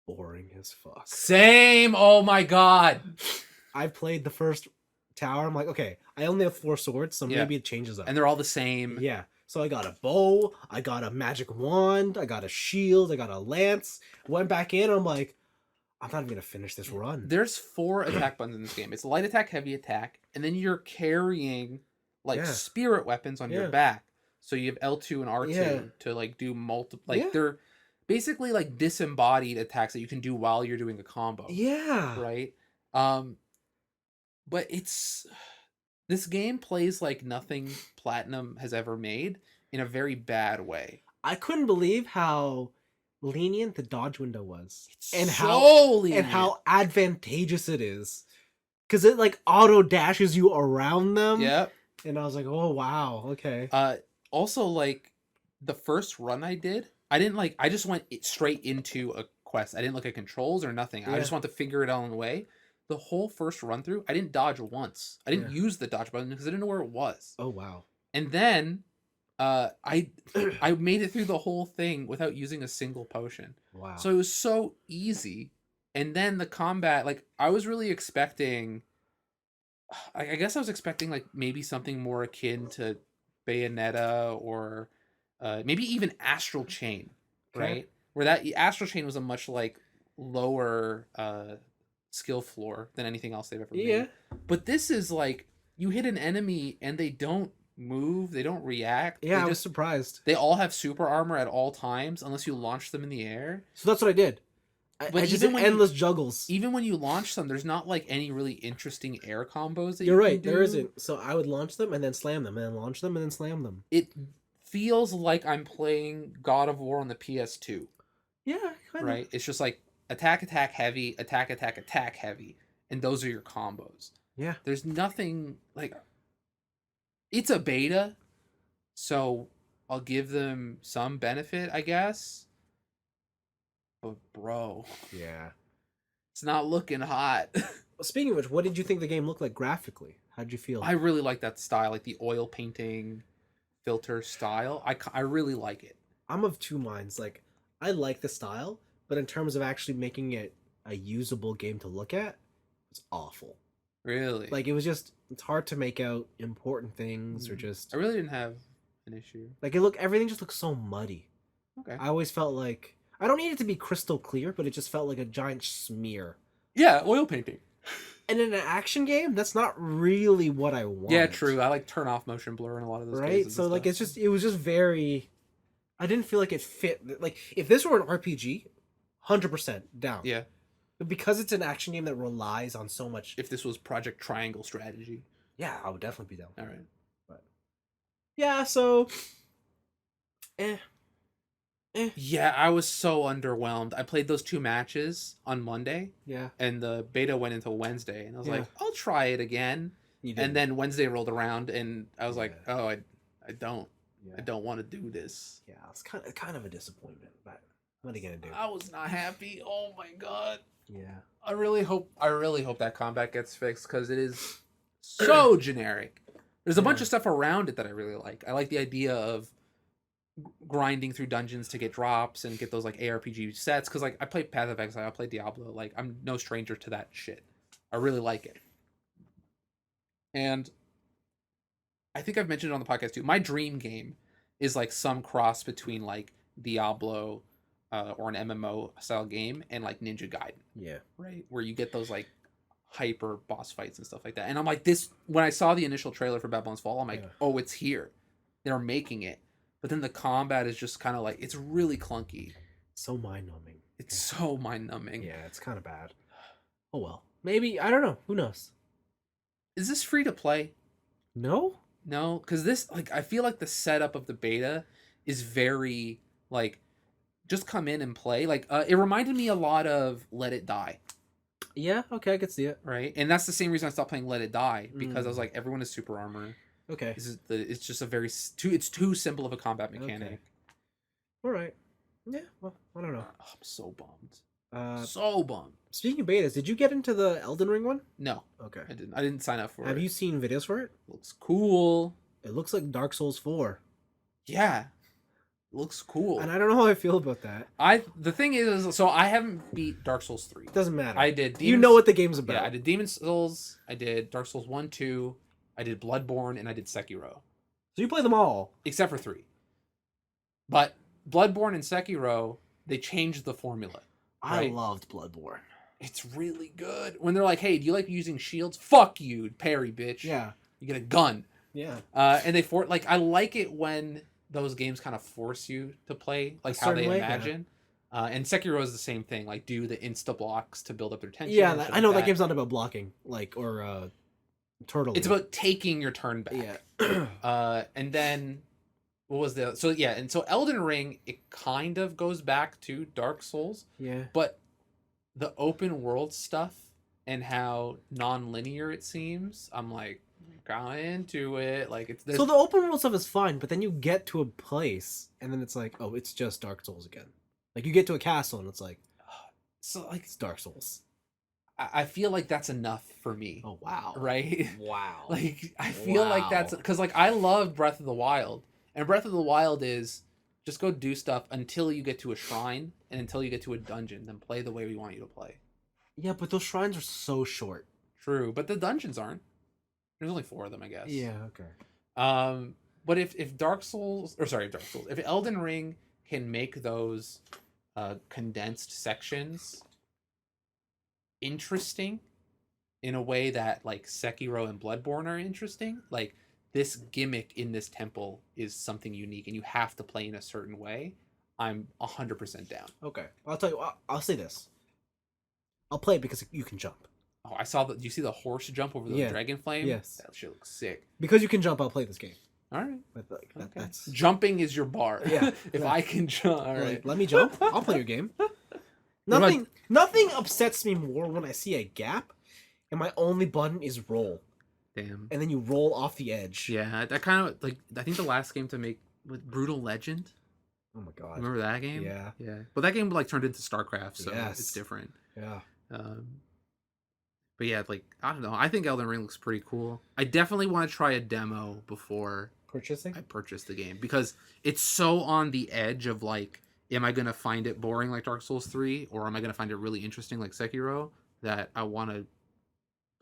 Boring as fuck. Same! Oh my god! I played the first tower. I'm like, okay, I only have 4 swords, so maybe it changes up. And they're all the same. Yeah. So I got a bow, I got a magic wand, I got a shield, I got a lance. Went back in, and I'm like, I'm not even going to finish this run. There's 4 attack buttons in this game. It's light attack, heavy attack, and then you're carrying like spirit weapons on your back. So you have L2 and R2 to like do multiple they're basically like disembodied attacks that you can do while you're doing a combo. Yeah. Right? But this game plays like nothing Platinum has ever made in a very bad way. I couldn't believe how lenient the dodge window was. And how advantageous it is. Cuz it like auto dashes you around them. Yep. And I was like, "Oh wow, okay." Also, like the first run I did, I just went straight into a quest. I didn't look at controls or nothing. I just want to figure it out on the way. The whole first run through, I didn't dodge once. I didn't use the dodge button because I didn't know where it was. Oh wow. And then I made it through the whole thing without using a single potion. Wow. So it was so easy. And then the combat, like I was really expecting I guess I was expecting like maybe something more akin to Bayonetta or maybe even Astral Chain, right? Where that Astral Chain was a much like lower skill floor than anything else they've ever made. But this is like you hit an enemy and they don't move, they don't react. Yeah, I was surprised. They all have super armor at all times unless you launch them in the air. So that's what I did. I just did endless juggles. Even when you launch them, there's not like any really interesting air combos that You're right, there isn't. So I would launch them and then slam them, and then launch them and then slam them. It feels like I'm playing God of War on the PS2. Yeah, kind of. Right? It's just like attack, attack, heavy, attack, attack, attack, heavy. And those are your combos. Yeah. There's nothing like... It's a beta, so I'll give them some benefit, I guess. But bro, yeah, it's not looking hot. Speaking of which, what did you think the game looked like graphically? How'd you feel? I really like that style, like the oil painting filter style. I really like it. I'm of two minds. Like, I like the style, but in terms of actually making it a usable game to look at, it's awful. Really. Like, it's hard to make out important things or just I really didn't have an issue. like everything just looks so muddy. Okay. I always felt like I don't need it to be crystal clear, but it just felt like a giant smear. Yeah, oil painting. And in an action game, that's not really what I want. Yeah, true. I like turn off motion blur in a lot of those right? cases. So like it was just very. I didn't feel like it fit. Like if this were an RPG, 100% down. Yeah. But because it's an action game that relies on so much. If this was Project Triangle Strategy. Yeah, I would definitely be down. All right. But yeah, so. Yeah, I was so underwhelmed. I played those 2 matches on Monday. Yeah. And the beta went until Wednesday, and I was Yeah. like, I'll try it again. And then Wednesday rolled around, and I was like, oh, I don't want to do this. Yeah, it's kind of a disappointment, but what are you gonna do? I was not happy. Oh my god. Yeah. I really hope that combat gets fixed, because it is so generic. There's a bunch of stuff around it that I really like. I like the idea of grinding through dungeons to get drops and get those like ARPG sets, because like I play Path of Exile, I play Diablo, like I'm no stranger to that shit. I really like it. And I think I've mentioned it on the podcast too, my dream game is like some cross between like Diablo or an MMO style game and like Ninja Gaiden. Yeah. Right? Where you get those like hyper boss fights and stuff like that. And I'm like, this, when I saw the initial trailer for Babylon's Fall, I'm like, oh, it's here. They're making it. But then the combat is just kind of like, it's really clunky. So mind-numbing. It's so mind-numbing. Yeah, it's kind of bad. Oh well. Maybe, I don't know. Who knows? Is this free to play? No? No, because this, like, I feel like the setup of the beta is very, like, just come in and play. Like, it reminded me a lot of Let It Die. Yeah, okay, I could see it. Right? And that's the same reason I stopped playing Let It Die, because I was like, everyone is super armor. Okay. It's just a very it's too simple of a combat mechanic. Okay. All right. Yeah. Well, I don't know. I'm so bummed. So bummed. Speaking of betas, did you get into the Elden Ring one? No. Okay. I didn't. I didn't sign up for it. Have you seen videos for it? Looks cool. It looks like Dark Souls 4. Yeah. Looks cool. And I don't know how I feel about that. The thing is, so I haven't beat Dark Souls 3. It doesn't matter. I did. You know what the game's about. Yeah, I did Demon Souls. I did Dark Souls 1, 2. I did Bloodborne, and I did Sekiro. So you play them all. Except for 3. But Bloodborne and Sekiro, they changed the formula. Right? I loved Bloodborne. It's really good. When they're like, hey, do you like using shields? Fuck you, parry, bitch. Yeah. You get a gun. Yeah. And I like it when those games kind of force you to play like how they imagine. Yeah. And Sekiro is the same thing. Like, do the insta blocks to build up their tension. Yeah, I know that game's not about blocking, like, or turtle. It's about taking your turn back. Yeah. And then what was so Elden Ring, it kind of goes back to Dark Souls. Yeah. But the open world stuff and how non-linear it seems, I'm like, got into it. Like, so the open world stuff is fine, but then you get to a place and then it's like, oh, it's just Dark Souls again. Like, you get to a castle and it's like, so like, it's Dark Souls. I feel like that's enough for me. Oh, wow. Right? Wow. Like, I feel like that's, because like I love Breath of the Wild, and Breath of the Wild is just go do stuff until you get to a shrine and until you get to a dungeon, then play the way we want you to play. Yeah, but those shrines are so short. True, but the dungeons aren't. There's only 4 of them, I guess. Yeah, okay. But if Dark Souls, if Elden Ring can make those condensed sections interesting in a way that like Sekiro and Bloodborne are interesting, like this gimmick in this temple is something unique and you have to play in a certain way, I'm 100% down. Okay. I'll tell you, I'll say this. I'll play it because you can jump. Oh, I saw that. Do you see the horse jump over the dragon flame? Yes. That shit looks sick. Because you can jump, I'll play this game. All right. But like, that's jumping is your bar. Yeah. If I can jump, all right. Like, let me jump. I'll play your game. Nothing upsets me more when I see a gap and my only button is roll. Damn. And then you roll off the edge. Yeah, that kind of like, I think the last game to make with Brutal Legend. Oh my god. Remember that game? Yeah. Yeah. But that game like turned into StarCraft, so yes. it's different. Yeah. But yeah, like I don't know. I think Elden Ring looks pretty cool. I definitely want to try a demo before Purchasing? I purchase the game because it's so on the edge of like, am I gonna find it boring like Dark Souls 3, or am I gonna find it really interesting like Sekiro? That I want to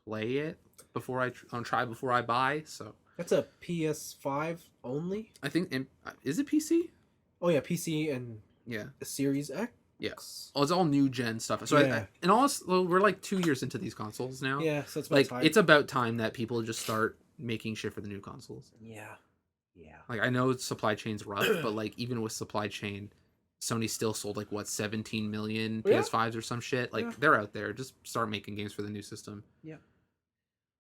play it before try before I buy. So That's a PS5 only? I think is it PC? Oh yeah, PC and Yeah, Series X. yeah. Oh, it's all new gen stuff. So Yeah. and also we're like 2 years into these consoles now. Yeah, so it's about Like time. it's about time that people just start making shit for the new consoles. Yeah. Yeah. Like I know supply chain's rough, but like even with supply chain, Sony still sold like what 17 million Yeah. PS5s or some shit. Like Yeah. they're out there. Just start making games for the new system. Yeah.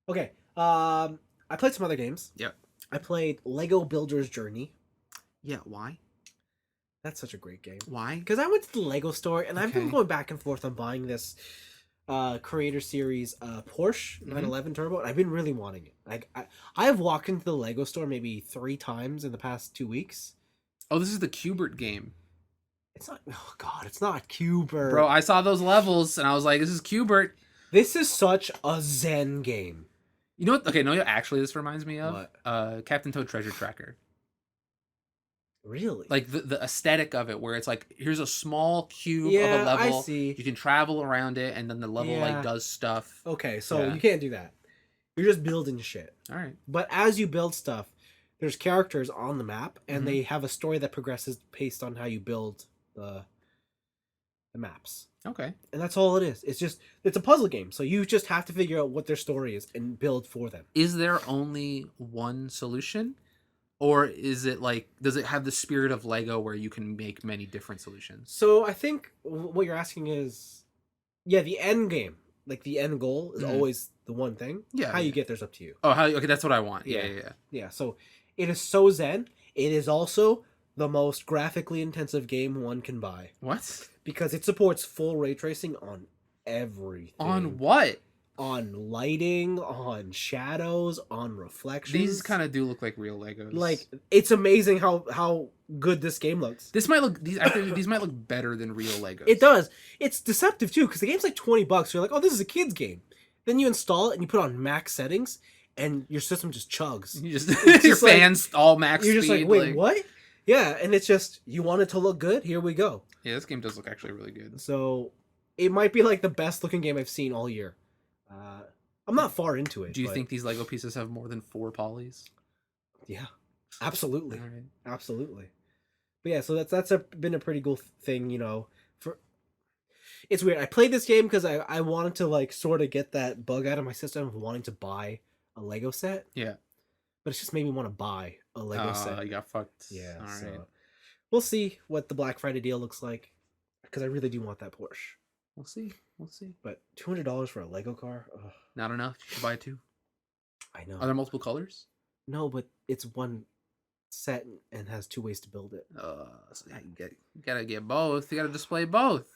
Okay. I played some other games. Yep. I played Lego Builder's Journey. Yeah. Why? That's such a great game. Why? Because I went to the Lego store and I've been Okay. going back and forth on buying this Creator Series Porsche 911 Turbo, and I've been really wanting it. Like I have walked into the Lego store maybe 3 times in the past 2 weeks. Oh, this is the Cubert game. It's not. Oh God, it's not Cuber. Bro, I saw those levels and I was like, this is Cubert. This is such a Zen game. You know what? Okay, no, actually, this reminds me of What? Captain Toad Treasure Tracker. Really? Like the aesthetic of it, where it's like here's a small cube of Yeah, a level. I see. You can travel around it, and then the level Yeah. like does stuff. Okay, so Yeah. you can't do that. You're just building shit. All right. But as you build stuff, there's characters on the map, and Mhm. they have a story that progresses based on how you build the maps. Okay. And that's all it is. It's a puzzle game. So you just have to figure out what their story is and build for them. Is there only one solution, or is it like does it have the spirit of Lego where you can make many different solutions? So I think what you're asking is, yeah, the end game, like the end goal, is Mhm. always the one thing. Yeah. How you get there's up to you. Oh, how? Okay, that's what I want. Yeah, Yeah. yeah, yeah. Yeah. So it is so zen. It is also the most graphically intensive game one can buy What? because it supports full ray tracing on everything. On what? On lighting, on shadows, on reflections. These kind of do look like real Legos. like it's amazing how good this game looks. this might look these. I think these might look better than real Legos. It does. It's deceptive too because the game's like $20. You're like, oh, this is a kid's game. Then you install it and you put on max settings, and your system just chugs. You just It's your just like- fans all max You're speed. just like, wait, what? Yeah, and it's just you want it to look good. Here we go. Yeah, this game does look actually really good. So it might be like the best looking game I've seen all year. I'm not far into it. Do you but think these Lego pieces have more than 4 polys? Yeah, absolutely, All right. absolutely. But yeah, so been a pretty cool thing, you know. For it's weird. I played this game because I wanted to like sort of get that bug out of my system of wanting to buy a Lego set. Yeah. But it's just made me want to buy a Lego set. You got fucked. Yeah, All so right. we'll see what the Black Friday deal looks like because I really do want that Porsche. We'll see. We'll see. But $200 for a Lego car? Ugh, Not enough. You should buy 2. I know. Are there multiple colors? No, but it's one set and has 2 ways to build it. So yeah, you gotta get both. You gotta display both.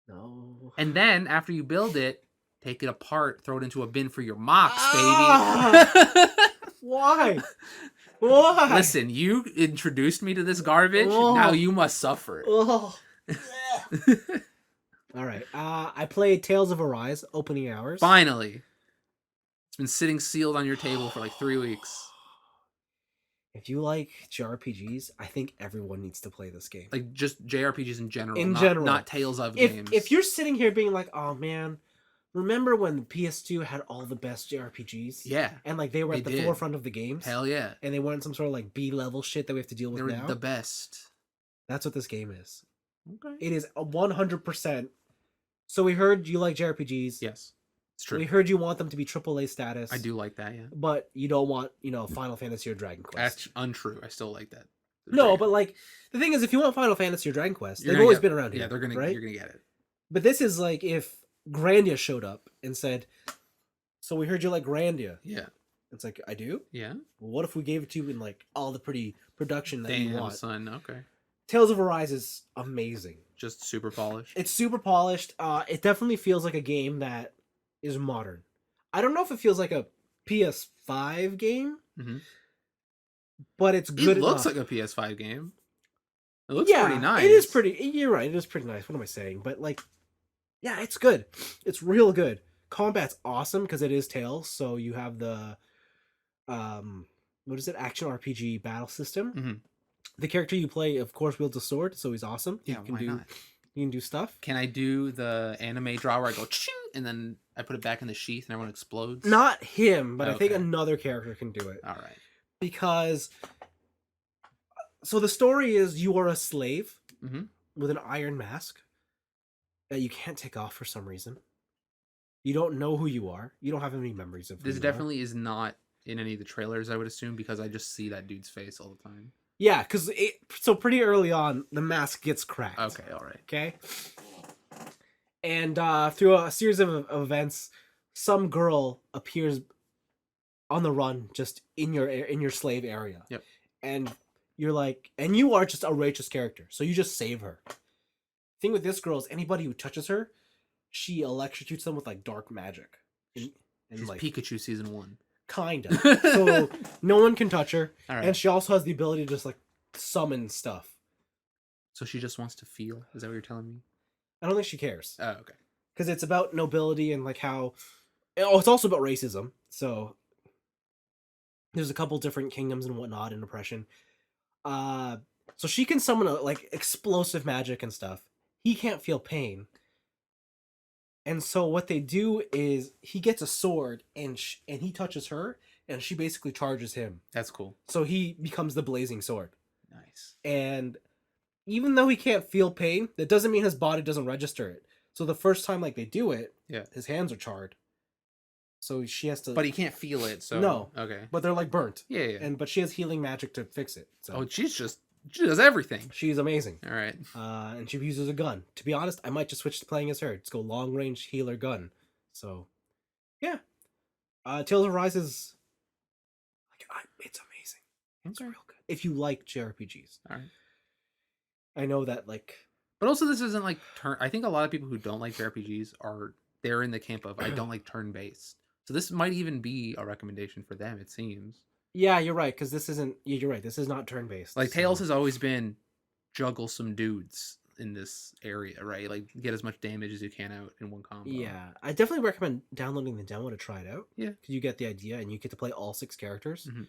No. And then after you build it, take it apart, throw it into a bin for your mocks, Ah! baby. Why? Why? Listen, you introduced me to this garbage. Oh. Now you must suffer. Oh. All right. I played Tales of Arise opening hours. Finally. It's been sitting sealed on your table for like 3 weeks. If you like JRPGs, I think everyone needs to play this game. Like just JRPGs in general. In general. Not Tales of games. If you're sitting here being like, "Oh man, remember when the PS2 had all the best JRPGs?" Yeah. And like they were They at the did. forefront of the games. Hell yeah. And they weren't some sort of like B-level shit that we have to deal with They were now. the best. That's what this game is. Okay. It is 100%. So we heard you like JRPGs. Yes. It's true. We heard you want them to be AAA status. I do like that, yeah. But you don't want, Final Fantasy or Dragon Quest. That's untrue. I still like that. No, but like the thing is, if you want Final Fantasy or Dragon Quest, You're they've gonna always get- been around here. Yeah, you're right. gonna get it. But this is like if Grandia showed up and said, "So we heard you like Grandia." Yeah. It's like, I do. Yeah. Well, what if we gave it to you in like all the pretty production that you Damn, want? son. Okay. Tales of Arise is amazing. Just super polished. It's super polished. It definitely feels like a game that is modern. I don't know if it feels like a PS5 game, Mhm. but it's good. It looks enough. like a PS5 game. It looks pretty nice. It is pretty. You're right. It is pretty nice. What am I saying? But like, yeah, it's good. It's real good. combat's awesome because it is Tales. So you have the what is it? Action RPG battle system. Mm-hmm. The character you play, of course, wields a sword, so he's awesome. Yeah, why not? You can do stuff. Can I do the anime draw where I go ching, and then I put it back in the sheath and everyone explodes? Not him, but I think Okay. another character can do it. All right. Because so the story is you are a slave Mm-hmm. with an iron mask that you can't take off for some reason. You don't know who you are. You don't have any memories of who This you definitely is not in any of the trailers, I would assume, because I just see that dude's face all the time. Yeah, because so pretty early on, the mask gets cracked. Okay, all right. Okay. And through a series of events, some girl appears on the run just in your slave area. Yep. And you're like, and you are just a righteous character, so you just save her. Thing with this girl is anybody who touches her, she electrocutes them with like dark magic. And She's like Pikachu season 1. kind of. So no one can touch her. All right. And she also has the ability to just like summon stuff. So she just wants to feel. Is that what you're telling me? I don't think she cares. Oh, okay. Because it's about nobility and like how it's also about racism. So there's a couple different kingdoms and whatnot in oppression. So she can summon like explosive magic and stuff. He can't feel pain. And so what they do is he gets a sword and he touches her and she basically charges him. That's cool. So he becomes the blazing sword. Nice. And even though he can't feel pain, that doesn't mean his body doesn't register it. So the first time like they do it, Yeah. his hands are charred. So she has to. But he can't feel it, so No. Okay. But they're like burnt. Yeah. But she has healing magic to fix it. So Oh, she does everything. she's amazing. All right. And she uses a gun. To be honest, I might just switch to playing as her. Just go long range healer gun. So, yeah. Tales of Arise is it's amazing. It's Okay. real good if you like JRPGs. All right. I know that like. But also, this isn't like turn. I think a lot of people who don't like JRPGs they're in the camp of I don't like turn based. So this might even be a recommendation for them. It seems. Yeah, you're right. Because this isn't. You're right. This is not turn based. Like Tales has always been juggle some dudes in this area, right? Like get as much damage as you can out in one combo. Yeah, I definitely recommend downloading the demo to try it out. Yeah, because you get the idea and you get to play all 6 characters. Mhm.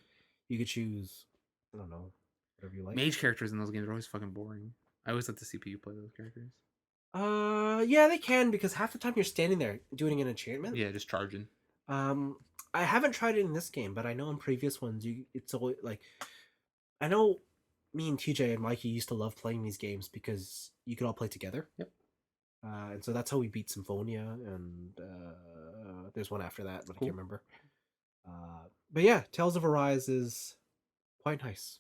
You could choose. I don't know, whatever you like. Mage characters in those games are always fucking boring. I always like to see people play those characters. Yeah, they can because half the time you're standing there doing an enchantment. Yeah, just charging. I haven't tried it in this game, but I know in previous ones it's always like I know me and TJ and Mikey used to love playing these games because you could all play together. Yep. And so that's how we beat Symphonia, and there's one after that, but I Cool. can't remember. But yeah, Tales of Arise is quite nice.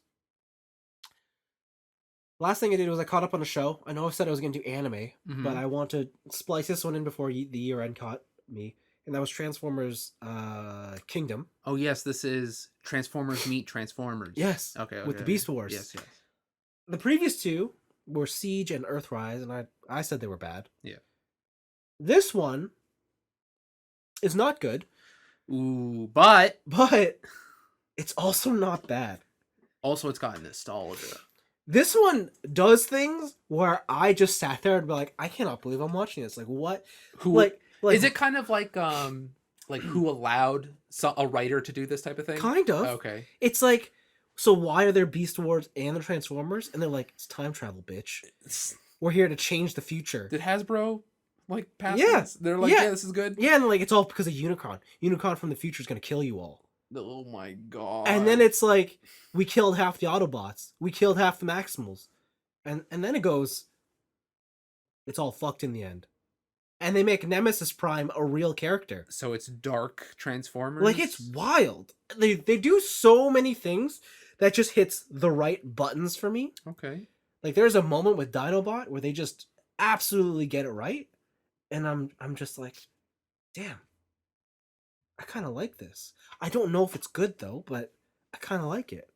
Last thing I did was I caught up on a show. I know I said I was going to do anime, but I want to splice this one in before the year end caught me, and that was Transformers Kingdom. Oh yes, this is Transformers meet Transformers. Yes. Okay. With the Beast Wars. Yes. The previous 2 were Siege and Earthrise, and I said they were bad. Yeah. This one is not good. Ooh, but it's also not bad. Also, it's got nostalgia. This one does things where I just sat there and be like, I cannot believe I'm watching this. Like, what? Like is it kind of like who allowed a writer to do this type of thing? Kind of. Okay. It's like, so why are there Beast Wars and the Transformers? And they're like, it's time travel, bitch. We're here to change the future. Did Hasbro pass Yeah. this? They're like, yeah, this is good. Yeah, and like it's all because of Unicron. Unicron from the future is gonna kill you all. Oh my god. And then it's like, we killed half the Autobots. We killed half the Maximals. And then it goes, it's all fucked in the end. And they make Nemesis Prime a real character. So it's dark Transformers? Like, it's wild. They do so many things that just hits the right buttons for me. Okay. Like, there's a moment with Dinobot where they just absolutely get it right. And I'm just like, damn. I kind of like this. I don't know if it's good, though, but I kind of like it.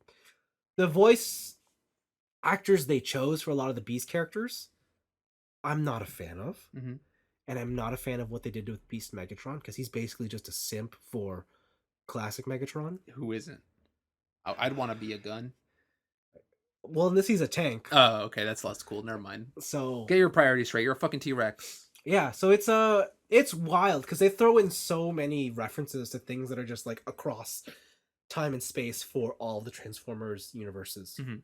The voice actors they chose for a lot of the Beast characters, I'm not a fan of. Mm-hmm. And I'm not a fan of what they did with Beast Megatron, because he's basically just a simp for classic Megatron. Who isn't? I'd want to be a gun. Well, in this, he's a tank. Oh, okay. That's less cool. Never mind. So Get your priorities straight. You're a fucking T-Rex. yeah, so it's It's wild because they throw in so many references to things that are just like across time and space for all the Transformers universes. Mhm.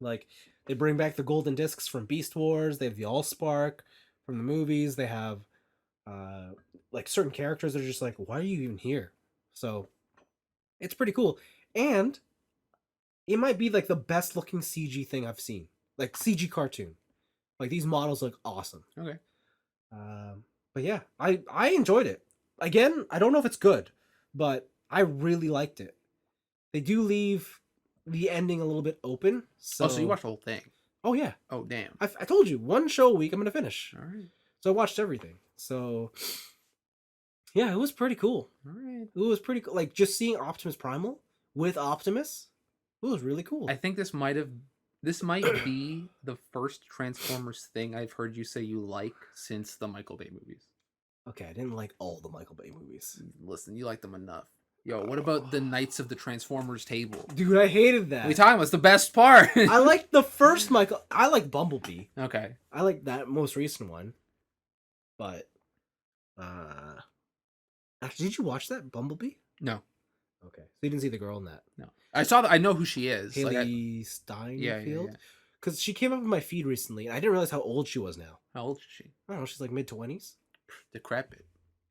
Like they bring back the golden discs from Beast Wars. They have the Allspark from the movies. They have uh like certain characters that are just like, why are you even here? So it's pretty cool. And it might be like the best looking CG thing I've seen. Like CG cartoon. Like these models look awesome. Okay. But yeah, I enjoyed it. Again, I don't know if it's good, but I really liked it. They do leave the ending a little bit open. So Oh, so you watched the whole thing? Oh yeah, Oh, damn. I told you one show a week I'm gonna finish. All right. So I watched everything. So yeah, it was pretty cool. All right. It was pretty cool. Like just seeing Optimus Primal with Optimus, it was really cool. I think this might be the first Transformers thing I've heard you say you like since the Michael Bay movies. Okay, I didn't like all the Michael Bay movies. Listen, you like them enough. Yo, what about the Knights of the Transformers table? Dude, I hated that. What are you talking about? It's the best part. I liked the first Michael. I like Bumblebee. Okay. I like that most recent one. But actually, did you watch that Bumblebee? No. Okay, so you didn't see the girl in that. No. I saw that. I know who she is. Haley Steinfeld. Yeah. Because she came up in my feed recently, and I didn't realize how old she was now. How old is she? I don't know. She's like mid-20s. Decrepit.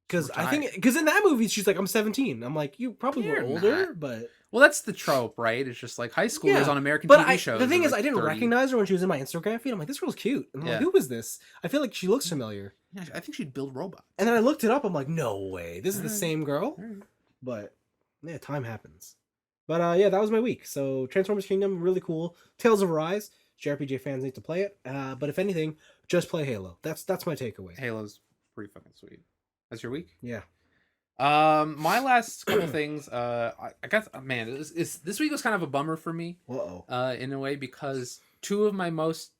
Because I think because in that movie she's like, I'm 17. I'm like, you probably were You're older, not. but Well, that's the trope, right? It's just like high schoolers Yeah, on American but TV shows. the thing are, is, like, I didn't 30. recognize her when she was in my Instagram feed. I'm like, this girl's cute. And I'm like, Yeah. who is this? I feel like she looks familiar. Yeah, I think she'd build robots. And then I looked it up. I'm like, no way, this is the Alright. same girl. Alright. But yeah, time happens. But yeah, that was my week. So Transformers Kingdom, really cool. Tales of Arise, JRPG fans need to play it. But if anything, just play Halo. That's my takeaway. Halo's pretty fucking sweet. That's your week? Yeah. My last couple things. I guess, man, this week was kind of a bummer for me. Uh-oh. In a way, because two of my most,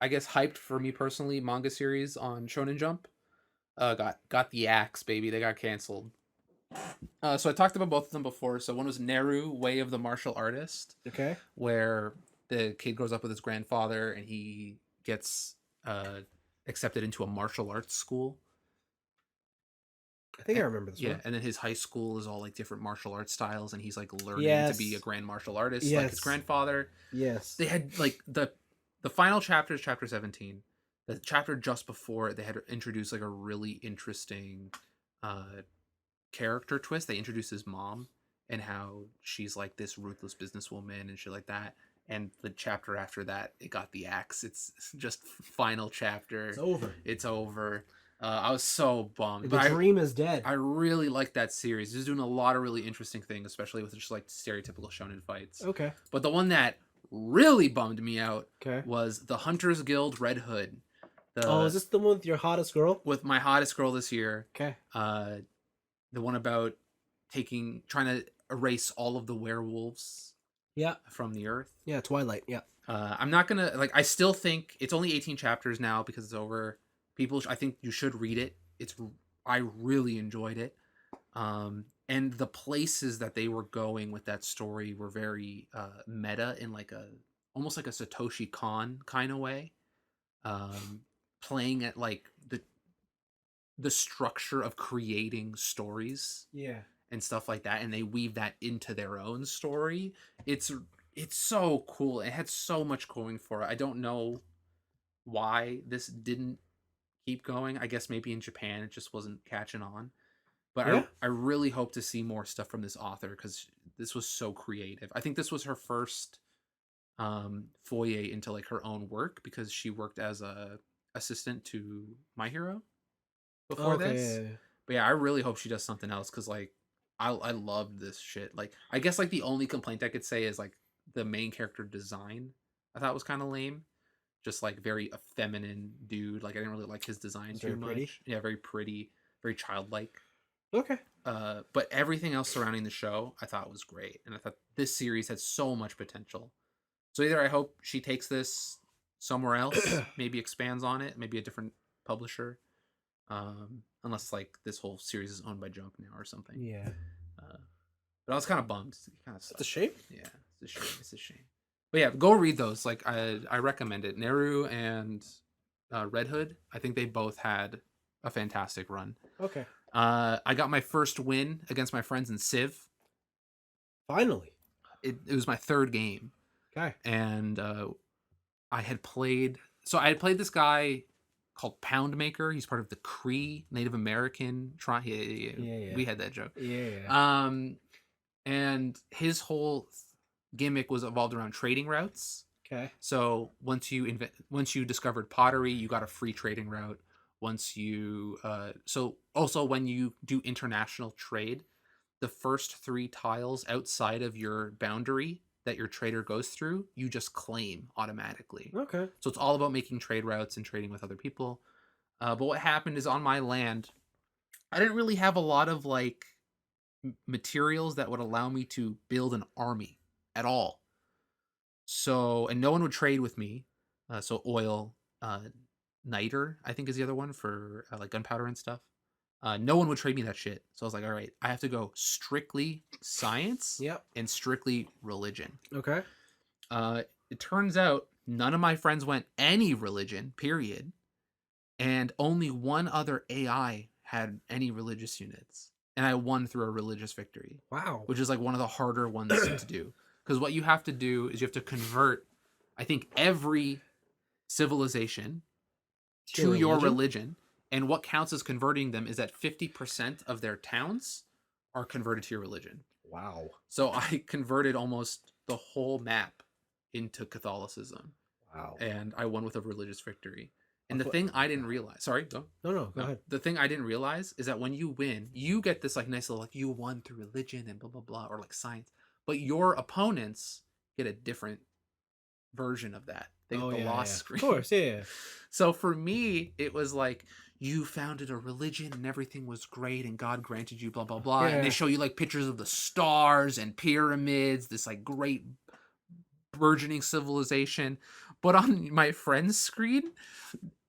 I guess, hyped for me personally manga series on Shonen Jump, got the axe, baby. They got canceled. So I talked about both of them before. So one was Neru, Way of the Martial Artist, Okay. where the kid grows up with his grandfather and he gets accepted into a martial arts school. I think I remember this Yeah, one. and then his high school is all like different martial arts styles, and he's like learning to be a grand martial artist like his grandfather. Yes. They had like the final chapter is chapter 17. The chapter just before it, they had introduced like a really interesting character twist. They introduced his mom and how she's like this ruthless businesswoman and shit like that. And the chapter after that, it got the axe. It's just final chapter. It's over. It's over. I was so bummed. The dream is dead. I really like that series. It's doing a lot of really interesting things, especially with just like stereotypical shonen fights. Okay. But the one that really bummed me out Okay. was the Hunters Guild Red Hood. Is this the one with your hottest girl? With my hottest girl this year. Okay. The one about trying to erase all of the werewolves. Yeah. From the earth. Yeah, Twilight. Yeah. I'm not gonna I still think it's only 18 chapters now because it's over. I think you should read it. I really enjoyed it. And the places that they were going with that story were very meta in like almost like a Satoshi Kon kind of way. Playing at like the structure of creating stories. Yeah. And stuff like that, and they weave that into their own story. It's so cool. It had so much going for it. I don't know why this didn't keep going. I guess maybe in Japan it just wasn't catching on. But Yeah. I really hope to see more stuff from this author because this was so creative. I think this was her first foray into like her own work because she worked as a assistant to My Hero before this. Yeah. But yeah, I really hope she does something else because like I loved this shit. Like I guess like the only complaint I could say is like the main character design I thought was kind of lame. Just like very a feminine dude. Like I didn't really like his design too much. Pretty? Yeah, very pretty, very childlike. Okay. But everything else surrounding the show I thought was great. And I thought this series had so much potential. So either I hope she takes this somewhere else, maybe expands on it, maybe a different publisher. Unless like this whole series is owned by Jump now or something. Yeah. But I was kind of bummed. It's a shame. Yeah, it's a shame. It's a shame. But yeah, go read those. Like I recommend it. Neru and Red Hood. I think they both had a fantastic run. Okay. I got my first win against my friends in Civ. Finally. It was my third game, Okay. and I had played. So I had played this guy called Poundmaker. He's part of the Cree Native American tribe. Yeah. We had that joke. Yeah. And his whole gimmick was evolved around trading routes. Okay. So once you discovered pottery, you got a free trading route. Once you so also when you do international trade, the first 3 tiles outside of your boundary that your trader goes through, you just claim automatically. Okay. So it's all about making trade routes and trading with other people. But what happened is on my land, I didn't really have a lot of like materials that would allow me to build an army at all. So, and no one would trade with me. So oil, niter, I think is the other one for like gunpowder and stuff. No one would trade me that shit. So I was like, all right, I have to go strictly science Yep. and strictly religion. Okay. It turns out none of my friends went any religion, period. And only one other AI had any religious units. And I won through a religious victory, Wow. which is like one of the harder ones to do. Because what you have to do is you have to convert, I think, every civilization to your religion. And what counts as converting them is that 50% of their towns are converted to your religion. Wow. So I converted almost the whole map into Catholicism. Wow. And I won with a religious victory. And the thing I didn't realize, sorry, go. No, go ahead. The thing I didn't realize is that when you win, you get this like nice little like you won through religion and blah blah blah or like science, but your opponents get a different version of that. They get the lost screen. Of course, yeah. So for me, it was like you founded a religion and everything was great and God granted you blah blah blah. Yeah. And they show you like pictures of the stars and pyramids, this like great burgeoning civilization. But on my friend's screen,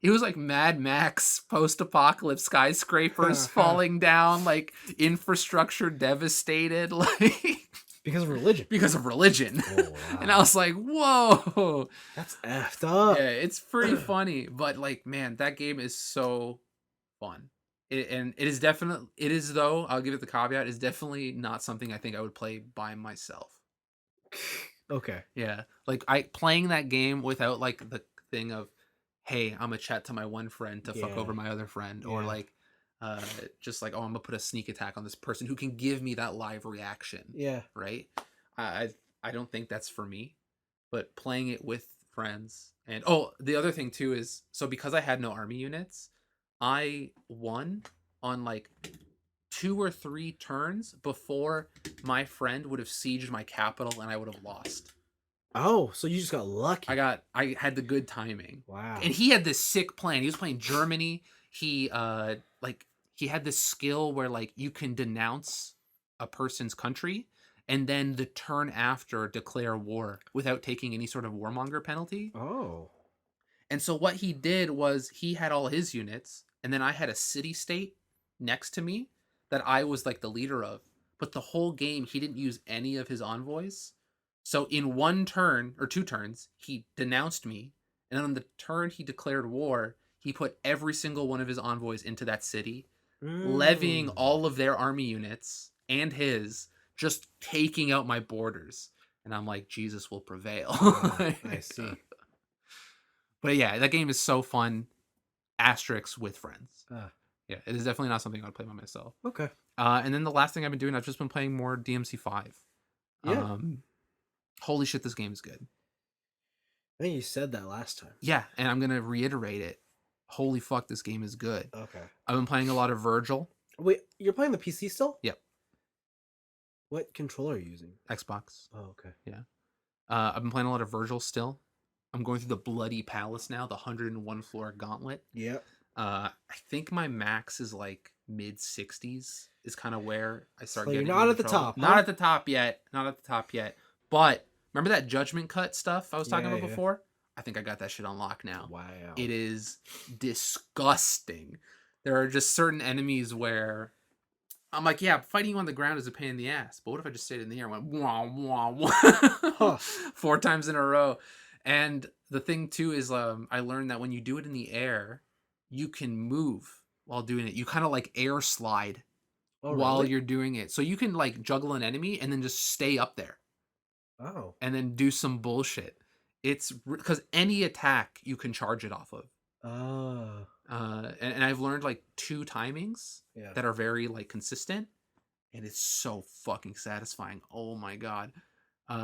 it was like Mad Max post-apocalypse, skyscrapers falling down, like infrastructure devastated, like because of religion. Because of religion. Oh, wow. And I was like, whoa. That's effed up. Yeah, it's pretty funny. But like, man, that game is so fun. And it is definitely, it is though, I'll give it the caveat, is definitely not something I think I would play by myself. Okay. Yeah. Like playing that game without like the thing of, hey, I'm gonna chat to my one friend to fuck over my other friend, or like just like, oh, I'm gonna put a sneak attack on this person who can give me that live reaction. Yeah. Right. I don't think that's for me, but playing it with friends. And oh, the other thing too is, so because I had no army units, I won on like 2 or 3 turns before my friend would have sieged my capital and I would have lost. Oh, so you just got lucky. I had the good timing. Wow. And he had this sick plan. He was playing Germany. He he had this skill where like you can denounce a person's country and then the turn after declare war without taking any sort of warmonger penalty. Oh. And so what he did was he had all his units, and then I had a city state next to me that I was like the leader of. But the whole game he didn't use any of his envoys. So in 1 turn or 2 turns, he denounced me, and then on the turn he declared war, he put every single one of his envoys into that city, levying all of their army units and his, just taking out my borders. And I'm like, Jesus will prevail. I see. But yeah, that game is so fun. Asterisks with friends. Yeah, it is definitely not something I would play by myself. Okay. And then the last thing I've been doing, I've just been playing more DMC5. Yeah. Holy shit, this game is good. I think you said that last time. Yeah, and I'm gonna reiterate it. Holy fuck, this game is good. Okay. I've been playing a lot of Virgil. Wait, you're playing the PC still? Yep. What controller are you using? Xbox. Oh, okay. Yeah. I've been playing a lot of Virgil still. I'm going through the Bloody Palace now, the 101 floor gauntlet. Yep. I think my max is like mid 60s is kind of where I start So getting. you're not at the top. Not at the top yet. Not at the top yet. But remember that judgment cut stuff I was talking about before? I think I got that shit unlocked now. Wow. It is disgusting. There are just certain enemies where I'm like, yeah, fighting you on the ground is a pain in the ass. But what if I just stayed in the air and went wah, wah, wah 4 times in a row? And the thing too is I learned that when you do it in the air, you can move while doing it. You kind of like air slide Oh, while really? you're doing it. So you can like juggle an enemy and then just stay up there Oh. and then do some bullshit. It's because any attack you can charge it off of. Ah. And I've learned like 2 timings Yeah. that are very like consistent, and it's so fucking satisfying. Oh my god.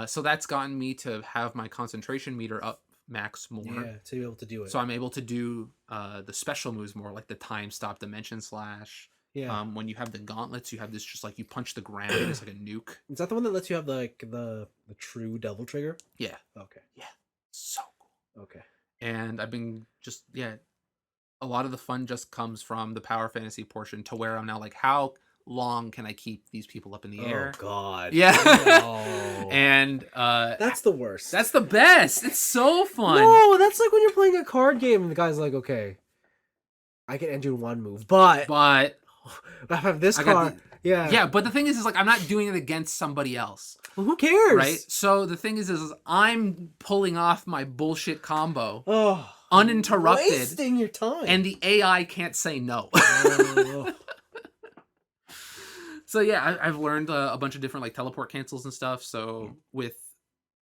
So that's gotten me to have my concentration meter up max more. Yeah, to be able to do it. So I'm able to do the special moves more, like the time stop dimension slash. Yeah. When you have the gauntlets, you have this just like you punch the ground and it's like a nuke. Is that the one that lets you have the true devil trigger? Yeah. Okay. Yeah. So cool. Okay. And I've been just a lot of the fun just comes from the power fantasy portion to where I'm now like, how long can I keep these people up in the air? Oh God. Yeah. No. And That's the worst. that's the best. It's so fun. No, that's like when you're playing a card game and the guy's like, okay, I can end you in 1 move, but But I have this I got card. Yeah. yeah, but the thing is like I'm not doing it against somebody else. Well, who cares? Right? So the thing is I'm pulling off my bullshit combo Oh. uninterrupted. Wasting your time. And the AI can't say no. Oh. So yeah, I've learned a bunch of different like teleport cancels and stuff. So with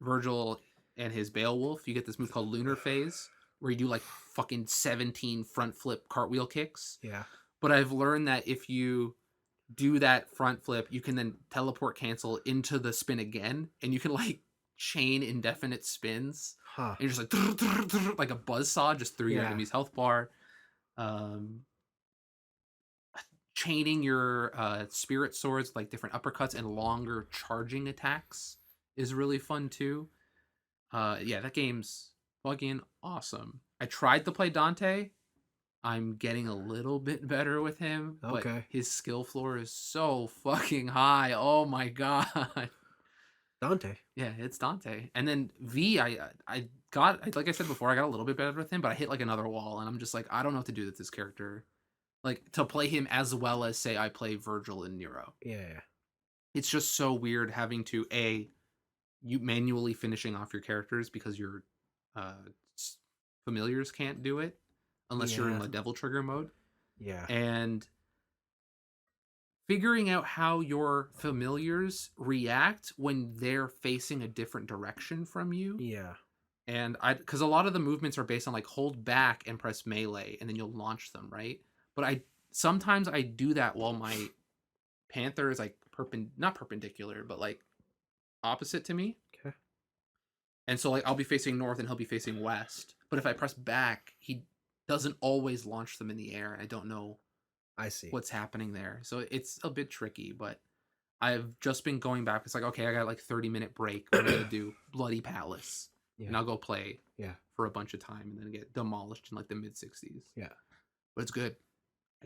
Virgil and his Beowulf, you get this move called Lunar Phase, where you do like fucking 17 front flip cartwheel kicks. Yeah. But I've learned that if you do that front flip, you can then teleport cancel into the spin again, and you can like chain indefinite spins. Huh. And you're just like a buzzsaw just through your Yeah. enemy's health bar. Chaining your spirit swords, like different uppercuts and longer charging attacks, is really fun too. Yeah, that game's fucking awesome. I tried to play Dante. I'm getting a little bit better with him, but Okay. his skill floor is so fucking high. Oh my god. Dante. Yeah, it's Dante. And then V, I got, like I said before, I got a little bit better with him, but I hit like another wall, and I'm just like, I don't know what to do with this character. Like, to play him as well as, say, I play Virgil and Nero. Yeah. It's just so weird having to, you manually finishing off your characters because your familiars can't do it unless you're in the Devil Trigger mode. Yeah. And figuring out how your familiars react when they're facing a different direction from you. Yeah. And because a lot of the movements are based on like hold back and press melee and then you'll launch them, right? But sometimes I do that while my panther is like not perpendicular, but like opposite to me. Okay. And so like I'll be facing north and he'll be facing west. But if I press back, he doesn't always launch them in the air, and I don't know I see what's happening there. So it's a bit tricky, but I've just been going back. It's like, okay, I got like 30-minute break. We're gonna do Bloody Palace. Yeah. And I'll go play for a bunch of time and then get demolished in like the mid-60s. Yeah. But it's good.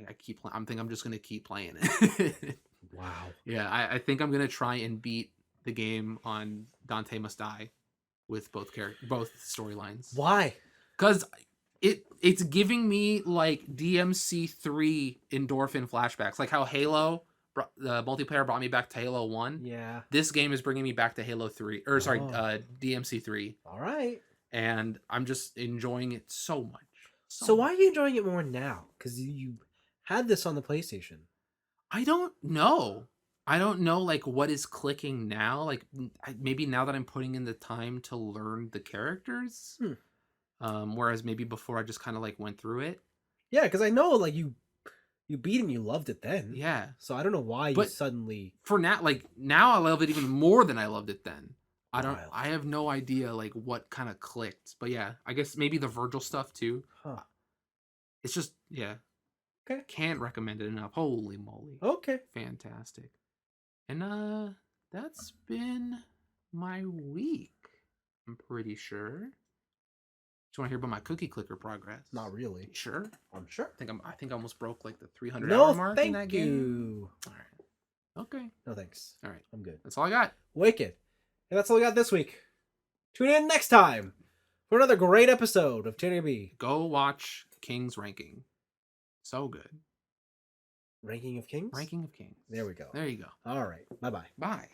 I keep playing. I'm just gonna keep playing it. Wow. Yeah, I think I'm gonna try and beat the game on Dante Must Die with both storylines. Why? Because it's giving me like DMC3 endorphin flashbacks, like how Halo, the multiplayer brought me back to Halo 1. Yeah. This game is bringing me back to Halo 3, or sorry, DMC3. All right. And I'm just enjoying it so much. So why are you enjoying it more now? Because you had this on the PlayStation. I don't know. I don't know like what is clicking now. Like maybe now that I'm putting in the time to learn the characters. Whereas maybe before I just kind of like went through it. Yeah, because I know like you beat and you loved it then. Yeah. So I don't know why you suddenly. For now, like now I love it even more than I loved it then. Wild. I have no idea like what kind of clicked. But yeah, I guess maybe the Virgil stuff too. Huh. It's just Okay. Can't recommend it enough. Holy moly. Okay. Fantastic. And that's been my week. I'm pretty sure. Do you want to hear about my cookie clicker progress? Not really. Sure. I'm sure. I think I almost broke like the 300 No, hour mark in that thank game. you. All right. Okay. No thanks. All right. I'm good. That's all I got. Wicked. And that's all we got this week. Tune in next time for another great episode of TNIAB. Go watch King's Ranking. So good. Ranking of Kings? Ranking of Kings. There we go. There you go. All right. Bye-bye. Bye.